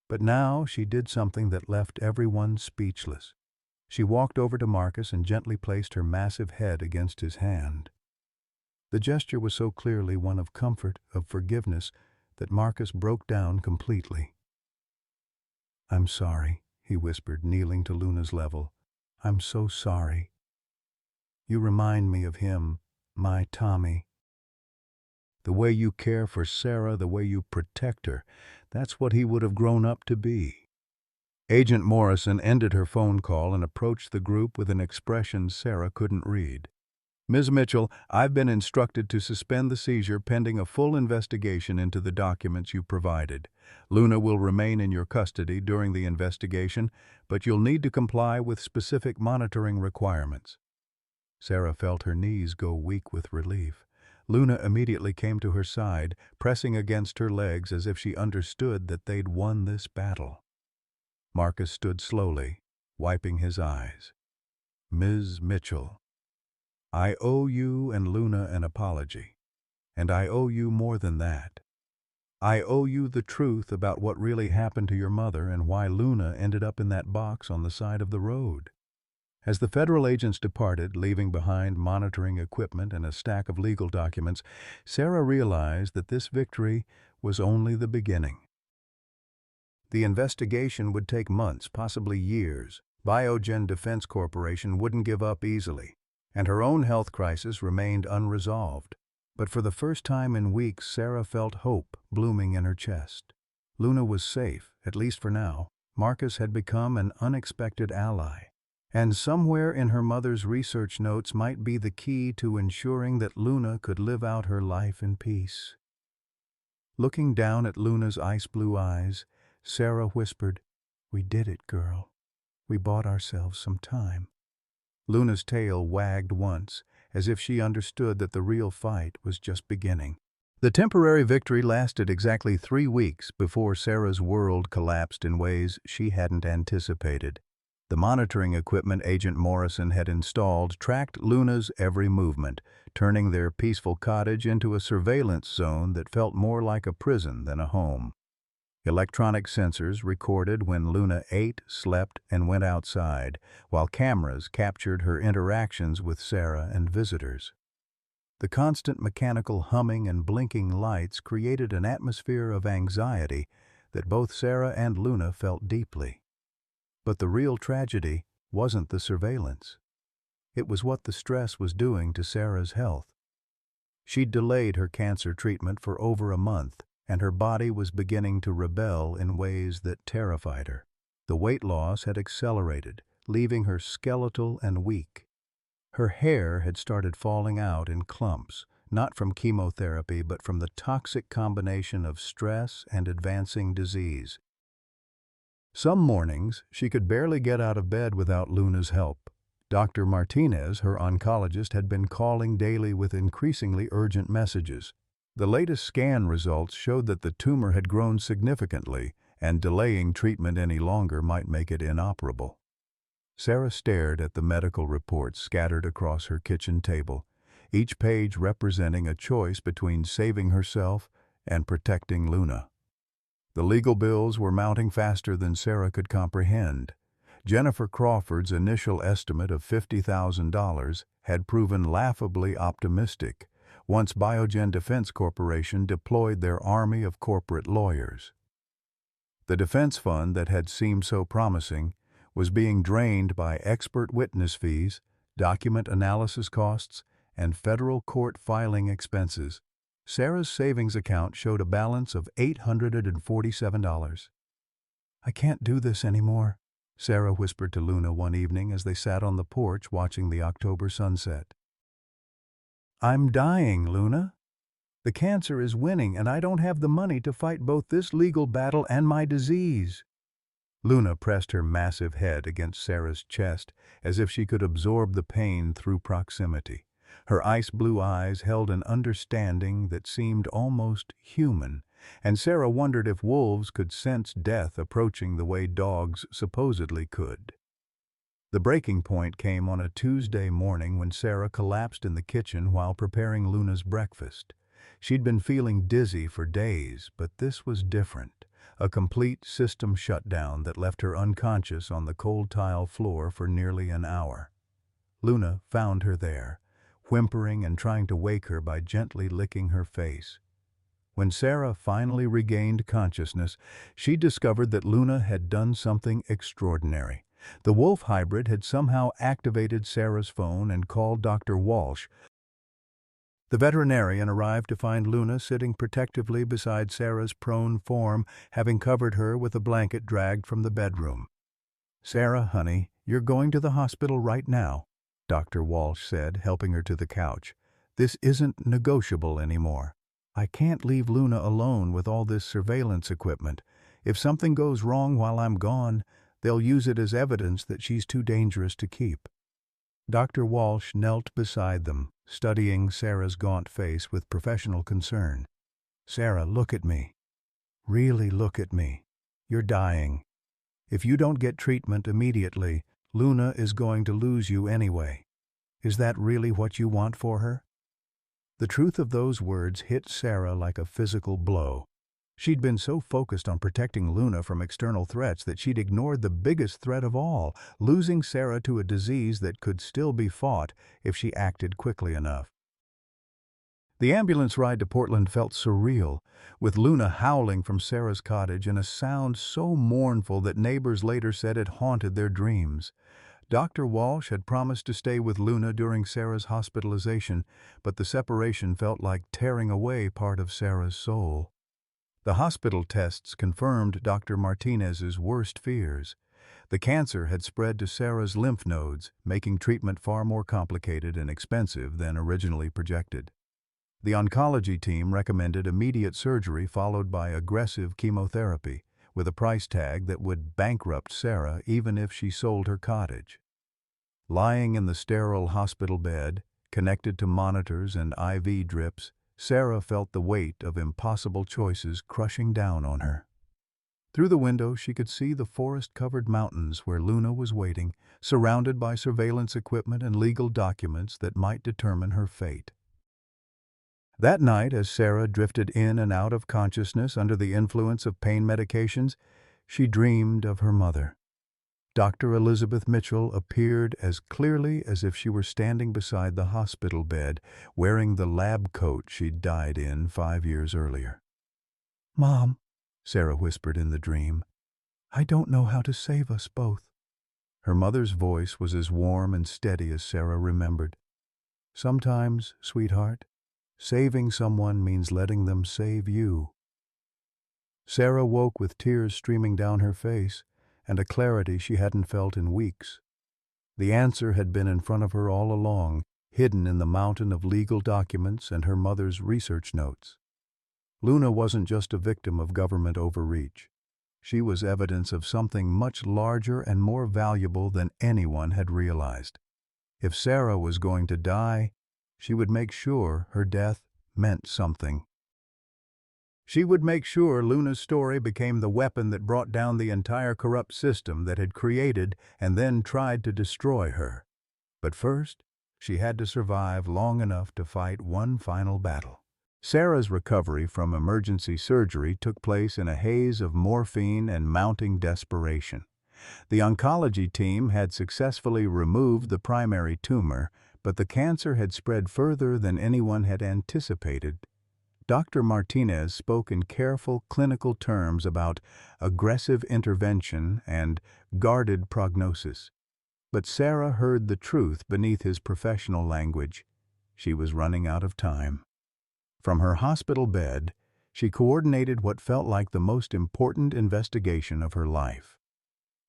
But now she did something that left everyone speechless. She walked over to Marcus and gently placed her massive head against his hand. The gesture was so clearly one of comfort, of forgiveness, that Marcus broke down completely. "I'm sorry," he whispered, kneeling to Luna's level. "I'm so sorry. You remind me of him, my Tommy. The way you care for Sarah, the way you protect her, that's what he would have grown up to be." Agent Morrison ended her phone call and approached the group with an expression Sarah couldn't read. Ms. Mitchell, I've been instructed to suspend the seizure pending a full investigation into the documents you provided. Luna will remain in your custody during the investigation, but you'll need to comply with specific monitoring requirements. Sarah felt her knees go weak with relief. Luna immediately came to her side, pressing against her legs as if she understood that they'd won this battle. Marcus stood slowly, wiping his eyes. Ms. Mitchell, I owe you and Luna an apology. And I owe you more than that. I owe you the truth about what really happened to your mother and why Luna ended up in that box on the side of the road. As the federal agents departed, leaving behind monitoring equipment and a stack of legal documents, Sarah realized that this victory was only the beginning. The investigation would take months, possibly years. Biogen Defense Corporation wouldn't give up easily, and her own health crisis remained unresolved. But for the first time in weeks, Sarah felt hope blooming in her chest. Luna was safe, at least for now. Marcus had become an unexpected ally. And somewhere in her mother's research notes might be the key to ensuring that Luna could live out her life in peace. Looking down at Luna's ice-blue eyes, Sarah whispered, "We did it, girl. We bought ourselves some time." Luna's tail wagged once, as if she understood that the real fight was just beginning. The temporary victory lasted exactly 3 weeks before Sarah's world collapsed in ways she hadn't anticipated. The monitoring equipment Agent Morrison had installed tracked Luna's every movement, turning their peaceful cottage into a surveillance zone that felt more like a prison than a home. Electronic sensors recorded when Luna ate, slept, and went outside, while cameras captured her interactions with Sarah and visitors. The constant mechanical humming and blinking lights created an atmosphere of anxiety that both Sarah and Luna felt deeply. But the real tragedy wasn't the surveillance. It was what the stress was doing to Sarah's health. She'd delayed her cancer treatment for over a month, and her body was beginning to rebel in ways that terrified her. The weight loss had accelerated, leaving her skeletal and weak. Her hair had started falling out in clumps, not from chemotherapy but from the toxic combination of stress and advancing disease. Some mornings, she could barely get out of bed without Luna's help. Dr. Martinez, her oncologist, had been calling daily with increasingly urgent messages. The latest scan results showed that the tumor had grown significantly, and delaying treatment any longer might make it inoperable. Sarah stared at the medical reports scattered across her kitchen table, each page representing a choice between saving herself and protecting Luna. The legal bills were mounting faster than Sarah could comprehend. Jennifer Crawford's initial estimate of $50,000 had proven laughably optimistic once Biogen Defense Corporation deployed their army of corporate lawyers. The defense fund that had seemed so promising was being drained by expert witness fees, document analysis costs, and federal court filing expenses. Sarah's savings account showed a balance of $847. "I can't do this anymore," Sarah whispered to Luna one evening as they sat on the porch watching the October sunset. "I'm dying, Luna. The cancer is winning, and I don't have the money to fight both this legal battle and my disease." Luna pressed her massive head against Sarah's chest as if she could absorb the pain through proximity. Her ice-blue eyes held an understanding that seemed almost human, and Sarah wondered if wolves could sense death approaching the way dogs supposedly could. The breaking point came on a Tuesday morning when Sarah collapsed in the kitchen while preparing Luna's breakfast. She'd been feeling dizzy for days, but this was different. A complete system shutdown that left her unconscious on the cold tile floor for nearly an hour. Luna found her there, whimpering and trying to wake her by gently licking her face. When Sarah finally regained consciousness, she discovered that Luna had done something extraordinary. The wolf hybrid had somehow activated Sarah's phone and called Dr. Walsh. The veterinarian arrived to find Luna sitting protectively beside Sarah's prone form, having covered her with a blanket dragged from the bedroom. "Sarah, honey, you're going to the hospital right now." Dr. Walsh said, helping her to the couch. "This isn't negotiable anymore. I can't leave Luna alone with all this surveillance equipment. If something goes wrong while I'm gone, they'll use it as evidence that she's too dangerous to keep." Dr. Walsh knelt beside them, studying Sarah's gaunt face with professional concern. "Sarah, look at me. Really look at me. You're dying. If you don't get treatment immediately, Luna is going to lose you anyway. Is that really what you want for her?" The truth of those words hit Sarah like a physical blow. She'd been so focused on protecting Luna from external threats that she'd ignored the biggest threat of all, losing Sarah to a disease that could still be fought if she acted quickly enough. The ambulance ride to Portland felt surreal, with Luna howling from Sarah's cottage in a sound so mournful that neighbors later said it haunted their dreams. Dr. Walsh had promised to stay with Luna during Sarah's hospitalization, but the separation felt like tearing away part of Sarah's soul. The hospital tests confirmed Dr. Martinez's worst fears. The cancer had spread to Sarah's lymph nodes, making treatment far more complicated and expensive than originally projected. The oncology team recommended immediate surgery followed by aggressive chemotherapy, with a price tag that would bankrupt Sarah even if she sold her cottage. Lying in the sterile hospital bed, connected to monitors and IV drips, Sarah felt the weight of impossible choices crushing down on her. Through the window, she could see the forest-covered mountains where Luna was waiting, surrounded by surveillance equipment and legal documents that might determine her fate. That night, as Sarah drifted in and out of consciousness under the influence of pain medications, she dreamed of her mother. Dr. Elizabeth Mitchell appeared as clearly as if she were standing beside the hospital bed, wearing the lab coat she'd died in 5 years earlier. "Mom," Sarah whispered in the dream, "I don't know how to save us both." Her mother's voice was as warm and steady as Sarah remembered. "Sometimes, sweetheart, saving someone means letting them save you." Sarah woke with tears streaming down her face and a clarity she hadn't felt in weeks. The answer had been in front of her all along, hidden in the mountain of legal documents and her mother's research notes. Luna wasn't just a victim of government overreach. She was evidence of something much larger and more valuable than anyone had realized. If Sarah was going to die, she would make sure her death meant something. She would make sure Luna's story became the weapon that brought down the entire corrupt system that had created and then tried to destroy her. But first, she had to survive long enough to fight one final battle. Sarah's recovery from emergency surgery took place in a haze of morphine and mounting desperation. The oncology team had successfully removed the primary tumor, but the cancer had spread further than anyone had anticipated. Dr. Martinez spoke in careful clinical terms about aggressive intervention and guarded prognosis. But Sarah heard the truth beneath his professional language. She was running out of time. From her hospital bed, she coordinated what felt like the most important investigation of her life.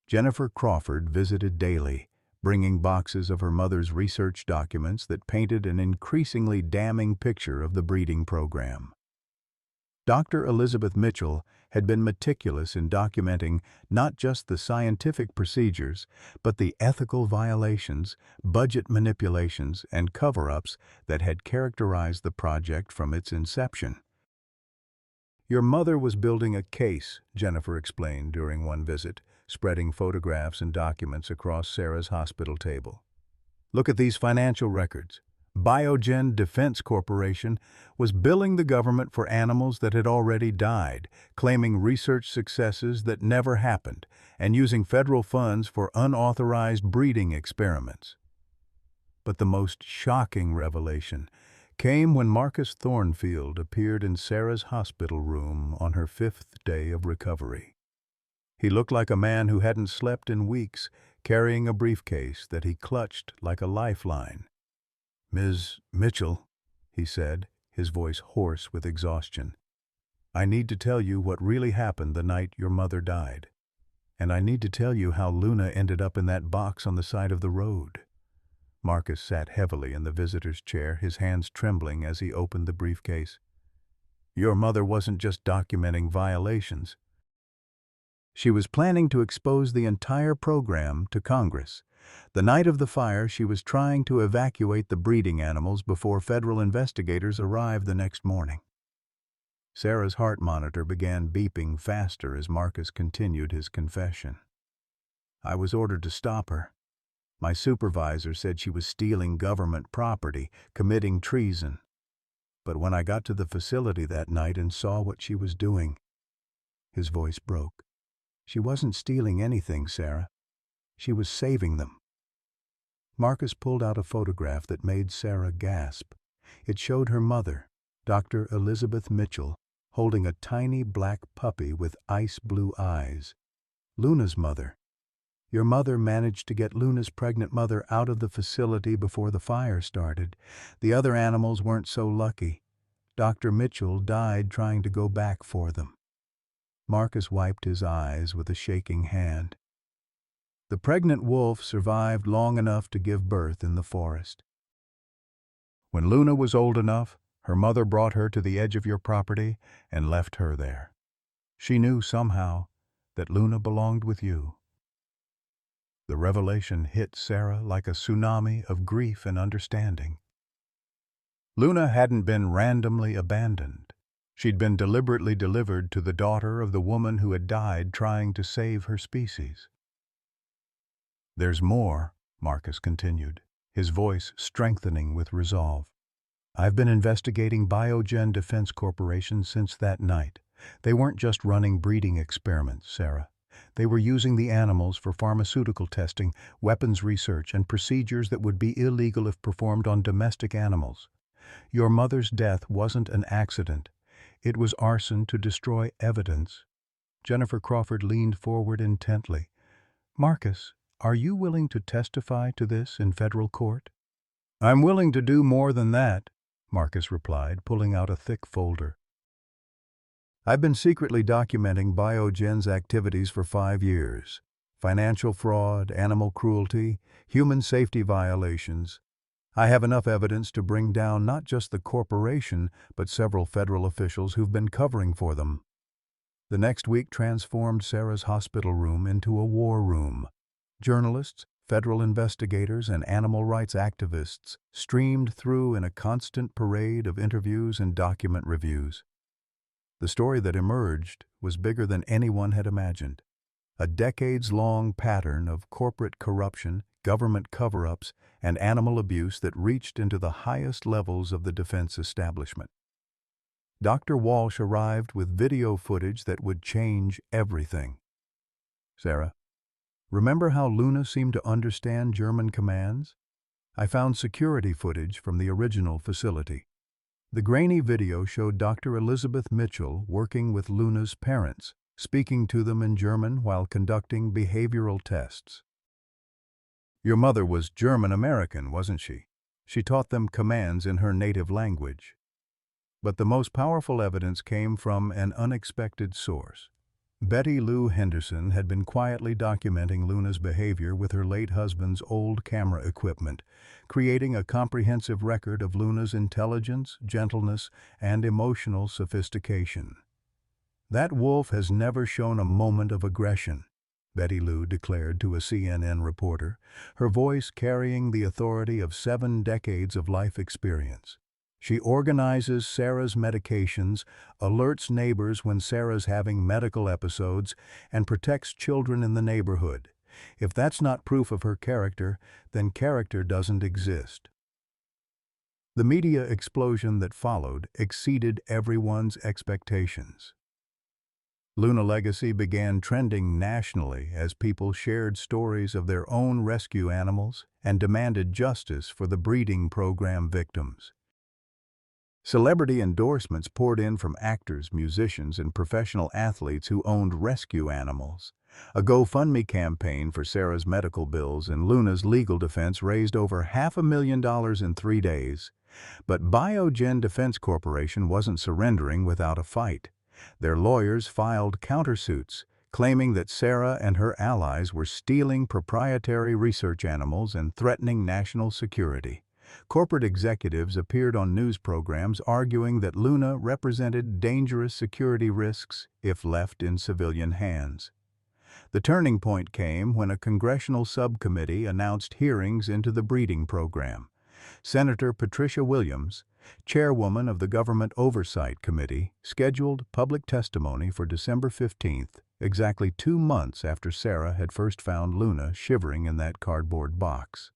Jennifer Crawford visited daily, bringing boxes of her mother's research documents that painted an increasingly damning picture of the breeding program. Dr. Elizabeth Mitchell had been meticulous in documenting not just the scientific procedures, but the ethical violations, budget manipulations, and cover-ups that had characterized the project from its inception. "Your mother was building a case," Jennifer explained during one visit, spreading photographs and documents across Sarah's hospital table. "Look at these financial records. Biogen Defense Corporation was billing the government for animals that had already died, claiming research successes that never happened, and using federal funds for unauthorized breeding experiments." But the most shocking revelation came when Marcus Thornfield appeared in Sarah's hospital room on her 5th day of recovery. He looked like a man who hadn't slept in weeks, carrying a briefcase that he clutched like a lifeline. "Ms. Mitchell," he said, his voice hoarse with exhaustion, "I need to tell you what really happened the night your mother died. And I need to tell you how Luna ended up in that box on the side of the road." Marcus sat heavily in the visitor's chair, his hands trembling as he opened the briefcase. Your mother wasn't just documenting violations. She was planning to expose the entire program to Congress. The night of the fire, she was trying to evacuate the breeding animals before federal investigators arrived the next morning. Sarah's heart monitor began beeping faster as Marcus continued his confession. I was ordered to stop her. My supervisor said she was stealing government property, committing treason. But when I got to the facility that night and saw what she was doing, his voice broke. She wasn't stealing anything, Sarah. She was saving them. Marcus pulled out a photograph that made Sarah gasp. It showed her mother, Dr. Elizabeth Mitchell, holding a tiny black puppy with ice blue eyes. Luna's mother. Your mother managed to get Luna's pregnant mother out of the facility before the fire started. The other animals weren't so lucky. Dr. Mitchell died trying to go back for them. Marcus wiped his eyes with a shaking hand. The pregnant wolf survived long enough to give birth in the forest. When Luna was old enough, her mother brought her to the edge of your property and left her there. She knew somehow that Luna belonged with you. The revelation hit Sarah like a tsunami of grief and understanding. Luna hadn't been randomly abandoned. She'd been deliberately delivered to the daughter of the woman who had died trying to save her species. There's more, Marcus continued, his voice strengthening with resolve. I've been investigating Biogen Defense Corporation since that night. They weren't just running breeding experiments, Sarah. They were using the animals for pharmaceutical testing, weapons research, and procedures that would be illegal if performed on domestic animals. Your mother's death wasn't an accident. It was arson to destroy evidence. Jennifer Crawford leaned forward intently. Marcus, are you willing to testify to this in federal court? I'm willing to do more than that, Marcus replied, pulling out a thick folder. I've been secretly documenting Biogen's activities for 5 years. Financial fraud, animal cruelty, human safety violations. I have enough evidence to bring down not just the corporation, but several federal officials who've been covering for them. The next week transformed Sarah's hospital room into a war room. Journalists, federal investigators, and animal rights activists streamed through in a constant parade of interviews and document reviews. The story that emerged was bigger than anyone had imagined. A decades-long pattern of corporate corruption, government cover-ups, and animal abuse that reached into the highest levels of the defense establishment. Dr. Walsh arrived with video footage that would change everything. Sarah, remember how Luna seemed to understand German commands? I found security footage from the original facility. The grainy video showed Dr. Elizabeth Mitchell working with Luna's parents, speaking to them in German while conducting behavioral tests. Your mother was German-American, wasn't she? She taught them commands in her native language. But the most powerful evidence came from an unexpected source. Betty Lou Henderson had been quietly documenting Luna's behavior with her late husband's old camera equipment, creating a comprehensive record of Luna's intelligence, gentleness, and emotional sophistication. That wolf has never shown a moment of aggression, Betty Lou declared to a CNN reporter, her voice carrying the authority of 7 decades of life experience. She organizes Sarah's medications, alerts neighbors when Sarah's having medical episodes, and protects children in the neighborhood. If that's not proof of her character, then character doesn't exist. The media explosion that followed exceeded everyone's expectations. Luna Legacy began trending nationally as people shared stories of their own rescue animals and demanded justice for the breeding program victims. Celebrity endorsements poured in from actors, musicians, and professional athletes who owned rescue animals. A GoFundMe campaign for Sarah's medical bills and Luna's legal defense raised over $500,000 in 3 days. But Biogen Defense Corporation wasn't surrendering without a fight. Their lawyers filed countersuits, claiming that Sarah and her allies were stealing proprietary research animals and threatening national security. Corporate executives appeared on news programs arguing that Luna represented dangerous security risks if left in civilian hands. The turning point came when a congressional subcommittee announced hearings into the breeding program. Senator Patricia Williams, chairwoman of the Government Oversight Committee, scheduled public testimony for December 15th, exactly 2 months after Sarah had first found Luna shivering in that cardboard box.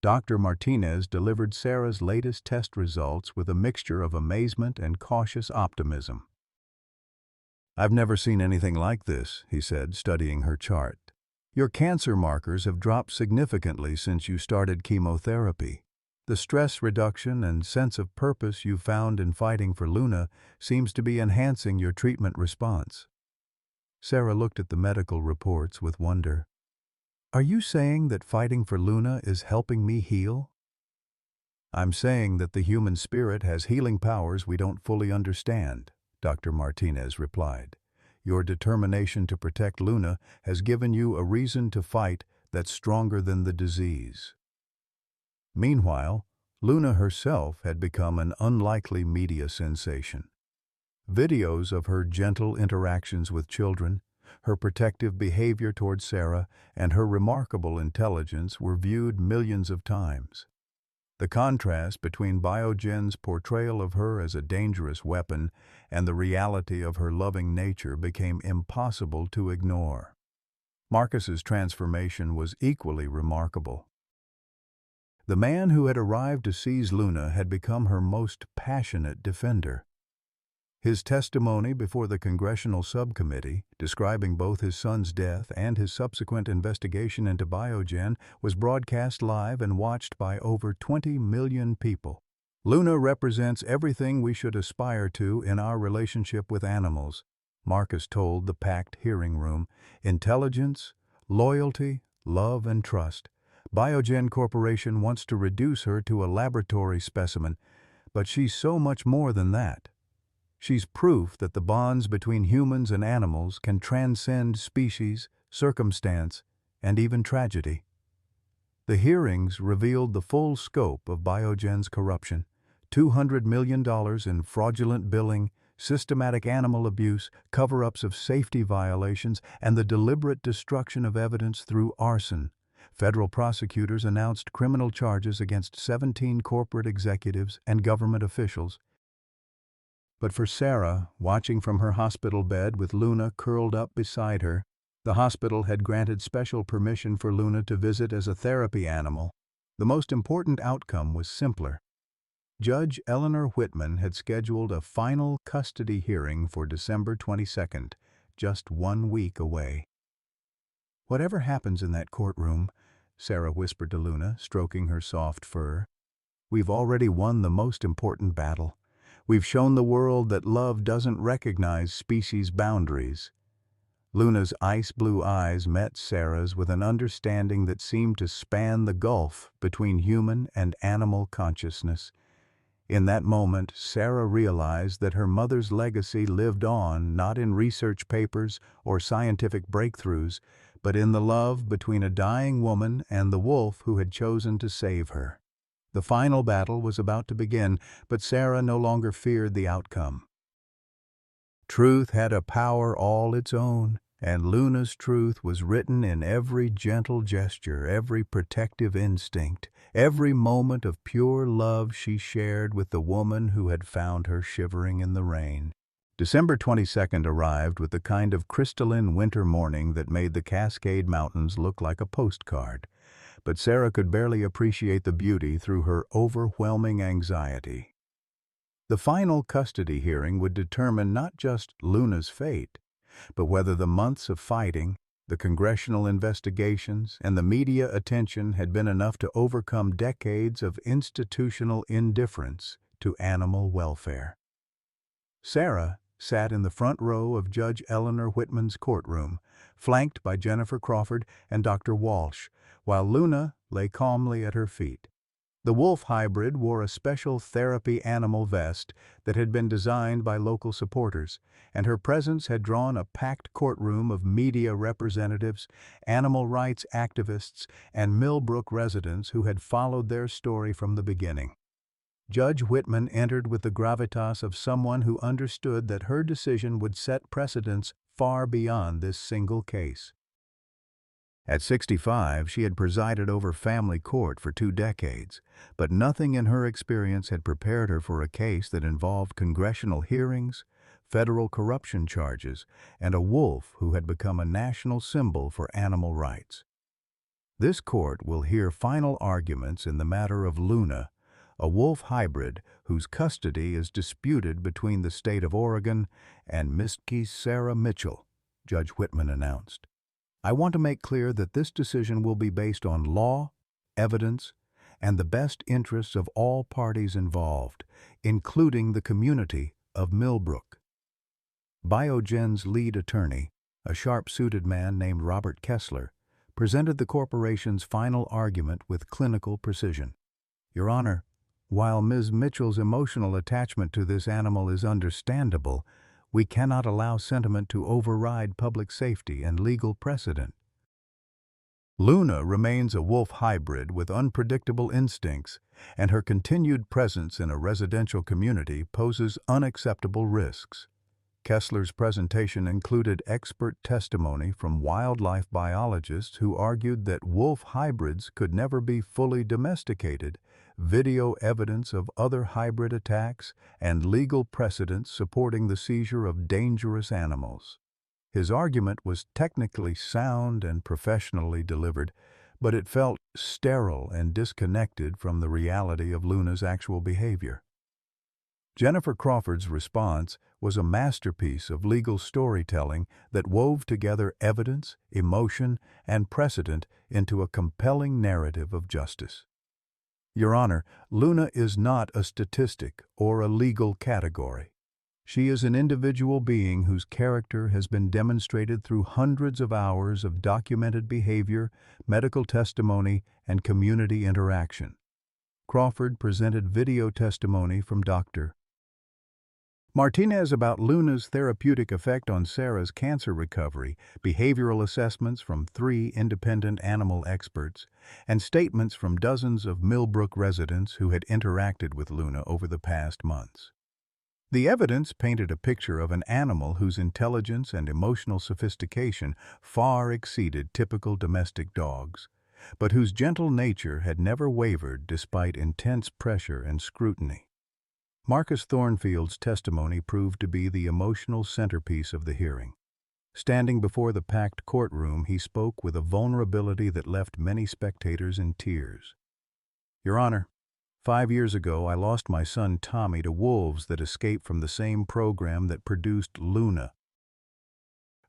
Dr. Martinez delivered Sarah's latest test results with a mixture of amazement and cautious optimism. "I've never seen anything like this," he said, studying her chart. "Your cancer markers have dropped significantly since you started chemotherapy. The stress reduction and sense of purpose you found in fighting for Luna seems to be enhancing your treatment response." Sarah looked at the medical reports with wonder. "Are you saying that fighting for Luna is helping me heal?" "I'm saying that the human spirit has healing powers we don't fully understand," Dr. Martinez replied. "Your determination to protect Luna has given you a reason to fight that's stronger than the disease." Meanwhile, Luna herself had become an unlikely media sensation. Videos of her gentle interactions with children, her protective behavior toward Sarah, and her remarkable intelligence were viewed millions of times. The contrast between Biogen's portrayal of her as a dangerous weapon and the reality of her loving nature became impossible to ignore. Marcus's transformation was equally remarkable. The man who had arrived to seize Luna had become her most passionate defender. His testimony before the congressional subcommittee, describing both his son's death and his subsequent investigation into Biogen, was broadcast live and watched by over 20 million people. "Luna represents everything we should aspire to in our relationship with animals," Marcus told the packed hearing room. "Intelligence, loyalty, love, and trust. Biogen Corporation wants to reduce her to a laboratory specimen, but she's so much more than that. She's proof that the bonds between humans and animals can transcend species, circumstance, and even tragedy." The hearings revealed the full scope of Biogen's corruption: $200 million in fraudulent billing, systematic animal abuse, cover-ups of safety violations, and the deliberate destruction of evidence through arson. Federal prosecutors announced criminal charges against 17 corporate executives and government officials. But for Sarah, watching from her hospital bed with Luna curled up beside her, the hospital had granted special permission for Luna to visit as a therapy animal. The most important outcome was simpler. Judge Eleanor Whitman had scheduled a final custody hearing for December 22nd, just 1 week away. "Whatever happens in that courtroom," Sarah whispered to Luna, stroking her soft fur, "we've already won the most important battle. We've shown the world that love doesn't recognize species boundaries." Luna's ice-blue eyes met Sarah's with an understanding that seemed to span the gulf between human and animal consciousness. In that moment, Sarah realized that her mother's legacy lived on not in research papers or scientific breakthroughs, but in the love between a dying woman and the wolf who had chosen to save her. The final battle was about to begin, but Sarah no longer feared the outcome. Truth had a power all its own, and Luna's truth was written in every gentle gesture, every protective instinct, every moment of pure love she shared with the woman who had found her shivering in the rain. December 22nd arrived with the kind of crystalline winter morning that made the Cascade Mountains look like a postcard. But Sarah could barely appreciate the beauty through her overwhelming anxiety. The final custody hearing would determine not just Luna's fate, but whether the months of fighting, the congressional investigations, and the media attention had been enough to overcome decades of institutional indifference to animal welfare. Sarah sat in the front row of Judge Eleanor Whitman's courtroom, flanked by Jennifer Crawford and Dr. Walsh, while Luna lay calmly at her feet. The wolf hybrid wore a special therapy animal vest that had been designed by local supporters, and her presence had drawn a packed courtroom of media representatives, animal rights activists, and Millbrook residents who had followed their story from the beginning. Judge Whitman entered with the gravitas of someone who understood that her decision would set precedents far beyond this single case. At 65, she had presided over family court for 2 decades, but nothing in her experience had prepared her for a case that involved congressional hearings, federal corruption charges, and a wolf who had become a national symbol for animal rights. This court will hear final arguments in the matter of Luna, a wolf hybrid whose custody is disputed between the state of Oregon and Miss Sarah Mitchell, Judge Whitman announced. I want to make clear that this decision will be based on law, evidence, and the best interests of all parties involved, including the community of Millbrook. Biogen's lead attorney, a sharp-suited man named Robert Kessler, presented the corporation's final argument with clinical precision. Your Honor, while Ms. Mitchell's emotional attachment to this animal is understandable, we cannot allow sentiment to override public safety and legal precedent. Luna remains a wolf hybrid with unpredictable instincts, and her continued presence in a residential community poses unacceptable risks. Kessler's presentation included expert testimony from wildlife biologists who argued that wolf hybrids could never be fully domesticated, video evidence of other hybrid attacks, and legal precedents supporting the seizure of dangerous animals. His argument was technically sound and professionally delivered, but it felt sterile and disconnected from the reality of Luna's actual behavior. Jennifer Crawford's response was a masterpiece of legal storytelling that wove together evidence, emotion, and precedent into a compelling narrative of justice. Your Honor, Luna is not a statistic or a legal category. She is an individual being whose character has been demonstrated through hundreds of hours of documented behavior, medical testimony, and community interaction. Crawford presented video testimony from Dr. Martinez about Luna's therapeutic effect on Sarah's cancer recovery, behavioral assessments from 3 independent animal experts, and statements from dozens of Millbrook residents who had interacted with Luna over the past months. The evidence painted a picture of an animal whose intelligence and emotional sophistication far exceeded typical domestic dogs, but whose gentle nature had never wavered despite intense pressure and scrutiny. Marcus Thornfield's testimony proved to be the emotional centerpiece of the hearing. Standing before the packed courtroom, he spoke with a vulnerability that left many spectators in tears. Your Honor, 5 years ago I lost my son Tommy to wolves that escaped from the same program that produced Luna.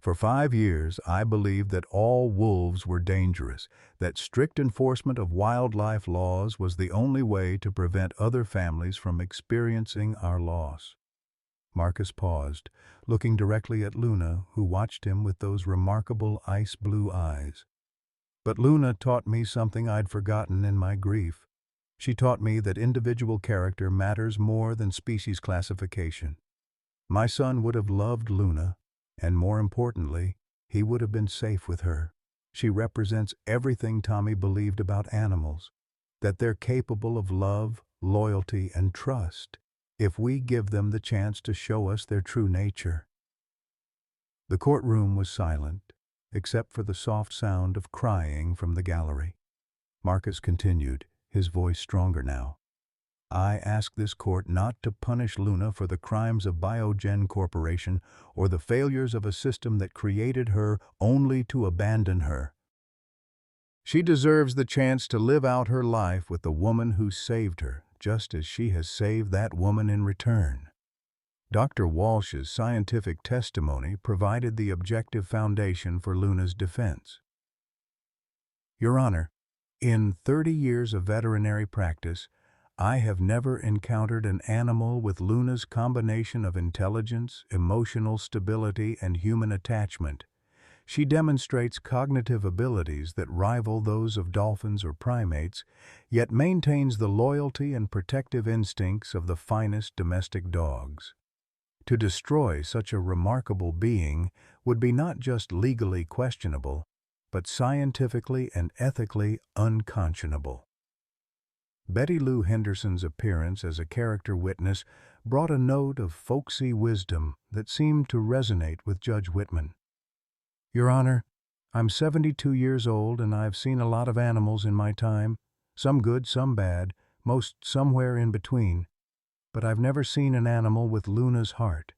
For 5 years, I believed that all wolves were dangerous, that strict enforcement of wildlife laws was the only way to prevent other families from experiencing our loss. Marcus paused, looking directly at Luna, who watched him with those remarkable ice-blue eyes. But Luna taught me something I'd forgotten in my grief. She taught me that individual character matters more than species classification. My son would have loved Luna, and more importantly, he would have been safe with her. She represents everything Tommy believed about animals, that they're capable of love, loyalty, and trust, if we give them the chance to show us their true nature. The courtroom was silent, except for the soft sound of crying from the gallery. Marcus continued, his voice stronger now. I ask this court not to punish Luna for the crimes of Biogen Corporation or the failures of a system that created her only to abandon her. She deserves the chance to live out her life with the woman who saved her, just as she has saved that woman in return. Dr. Walsh's scientific testimony provided the objective foundation for Luna's defense. Your Honor, in 30 years of veterinary practice, I have never encountered an animal with Luna's combination of intelligence, emotional stability, and human attachment. She demonstrates cognitive abilities that rival those of dolphins or primates, yet maintains the loyalty and protective instincts of the finest domestic dogs. To destroy such a remarkable being would be not just legally questionable, but scientifically and ethically unconscionable. Betty Lou Henderson's appearance as a character witness brought a note of folksy wisdom that seemed to resonate with Judge Whitman. "Your Honor, I'm 72 years old and I've seen a lot of animals in my time, some good, some bad, most somewhere in between, but I've never seen an animal with Luna's heart.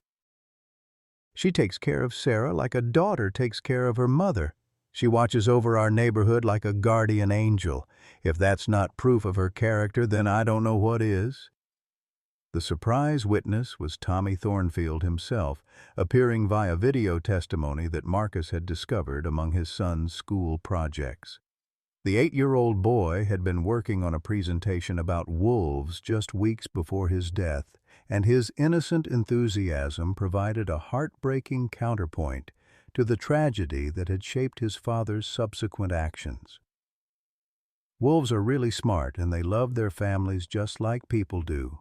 She takes care of Sarah like a daughter takes care of her mother. She watches over our neighborhood like a guardian angel. If that's not proof of her character, then I don't know what is." The surprise witness was Tommy Thornfield himself, appearing via video testimony that Marcus had discovered among his son's school projects. The 8-year-old boy had been working on a presentation about wolves just weeks before his death, and his innocent enthusiasm provided a heartbreaking counterpoint to the tragedy that had shaped his father's subsequent actions. "Wolves are really smart and they love their families just like people do,"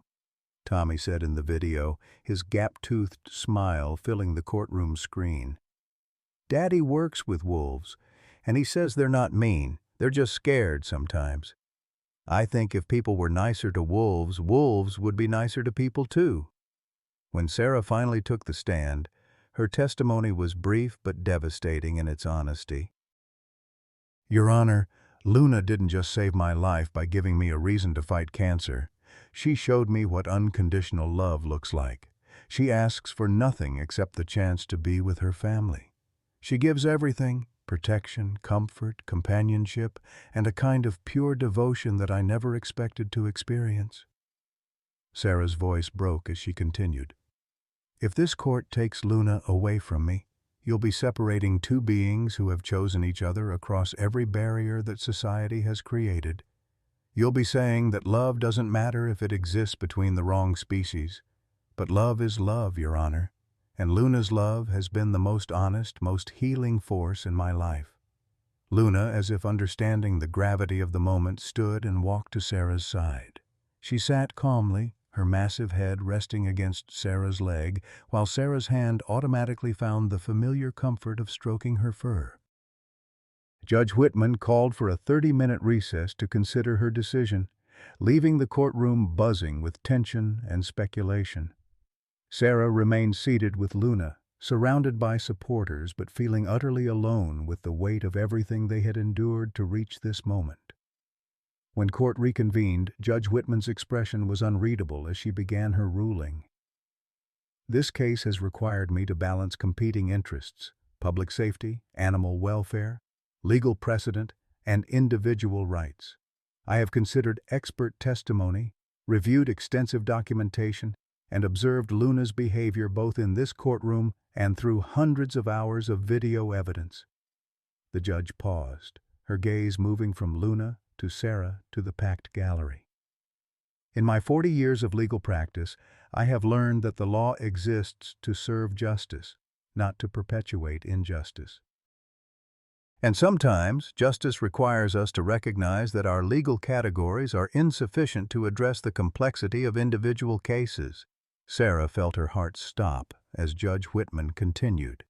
Tommy said in the video, his gap-toothed smile filling the courtroom screen. "Daddy works with wolves, and he says they're not mean, they're just scared sometimes. I think if people were nicer to wolves, wolves would be nicer to people too." When Sarah finally took the stand, her testimony was brief but devastating in its honesty. "Your Honor, Luna didn't just save my life by giving me a reason to fight cancer. She showed me what unconditional love looks like. She asks for nothing except the chance to be with her family. She gives everything: protection, comfort, companionship, and a kind of pure devotion that I never expected to experience." Sarah's voice broke as she continued. "If this court takes Luna away from me, you'll be separating two beings who have chosen each other across every barrier that society has created. You'll be saying that love doesn't matter if it exists between the wrong species. But love is love, Your Honor, and Luna's love has been the most honest, most healing force in my life." Luna, as if understanding the gravity of the moment, stood and walked to Sarah's side. She sat calmly, her massive head resting against Sarah's leg, while Sarah's hand automatically found the familiar comfort of stroking her fur. Judge Whitman called for a 30-minute recess to consider her decision, leaving the courtroom buzzing with tension and speculation. Sarah remained seated with Luna, surrounded by supporters but feeling utterly alone with the weight of everything they had endured to reach this moment. When court reconvened, Judge Whitman's expression was unreadable as she began her ruling. "This case has required me to balance competing interests: public safety, animal welfare, legal precedent, and individual rights. I have considered expert testimony, reviewed extensive documentation, and observed Luna's behavior both in this courtroom and through hundreds of hours of video evidence." The judge paused, her gaze moving from Luna to Sarah to the packed gallery. "In my 40 years of legal practice, I have learned that the law exists to serve justice, not to perpetuate injustice. And sometimes, justice requires us to recognize that our legal categories are insufficient to address the complexity of individual cases." Sarah felt her heart stop as Judge Whitman continued.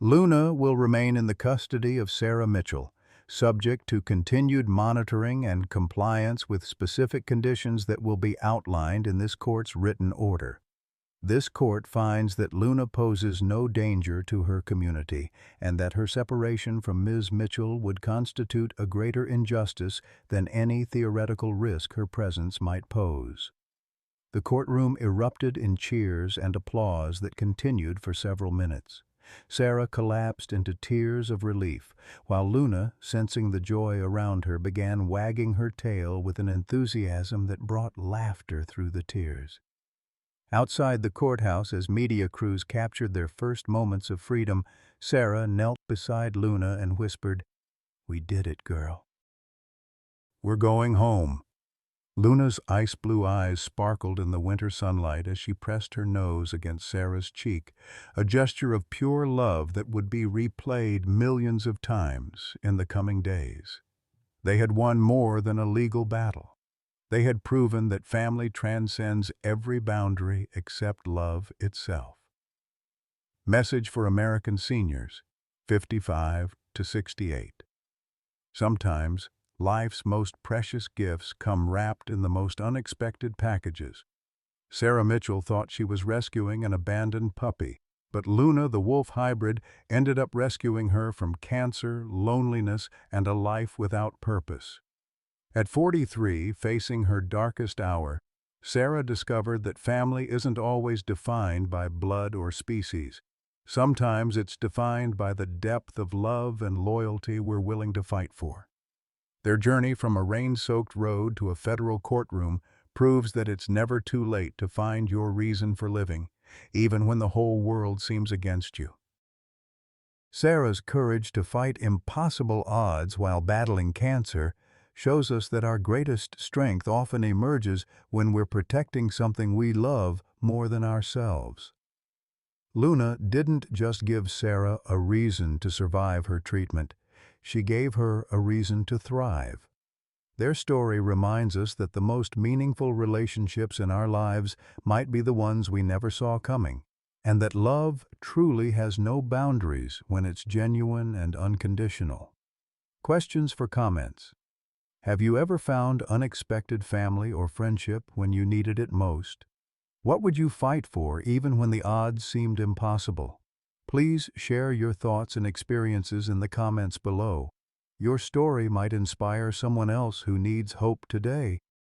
"Luna will remain in the custody of Sarah Mitchell, subject to continued monitoring and compliance with specific conditions that will be outlined in this court's written order. This court finds that Luna poses no danger to her community and that her separation from Ms. Mitchell would constitute a greater injustice than any theoretical risk her presence might pose." The courtroom erupted in cheers and applause that continued for several minutes. Sarah collapsed into tears of relief, while Luna, sensing the joy around her, began wagging her tail with an enthusiasm that brought laughter through the tears. Outside the courthouse, as media crews captured their first moments of freedom, Sarah knelt beside Luna and whispered, "We did it, girl. We're going home." Luna's ice-blue eyes sparkled in the winter sunlight as she pressed her nose against Sarah's cheek, a gesture of pure love that would be replayed millions of times in the coming days. They had won more than a legal battle. They had proven that family transcends every boundary except love itself. Message for American seniors, 55 to 68. Sometimes, life's most precious gifts come wrapped in the most unexpected packages. Sarah Mitchell thought she was rescuing an abandoned puppy, but Luna, the wolf hybrid, ended up rescuing her from cancer, loneliness, and a life without purpose. At 43, facing her darkest hour, Sarah discovered that family isn't always defined by blood or species. Sometimes it's defined by the depth of love and loyalty we're willing to fight for. Their journey from a rain-soaked road to a federal courtroom proves that it's never too late to find your reason for living, even when the whole world seems against you. Sarah's courage to fight impossible odds while battling cancer shows us that our greatest strength often emerges when we're protecting something we love more than ourselves. Luna didn't just give Sarah a reason to survive her treatment, she gave her a reason to thrive. Their story reminds us that the most meaningful relationships in our lives might be the ones we never saw coming, and that love truly has no boundaries when it's genuine and unconditional. Questions for comments. Have you ever found unexpected family or friendship when you needed it most? What would you fight for even when the odds seemed impossible? Please share your thoughts and experiences in the comments below. Your story might inspire someone else who needs hope today.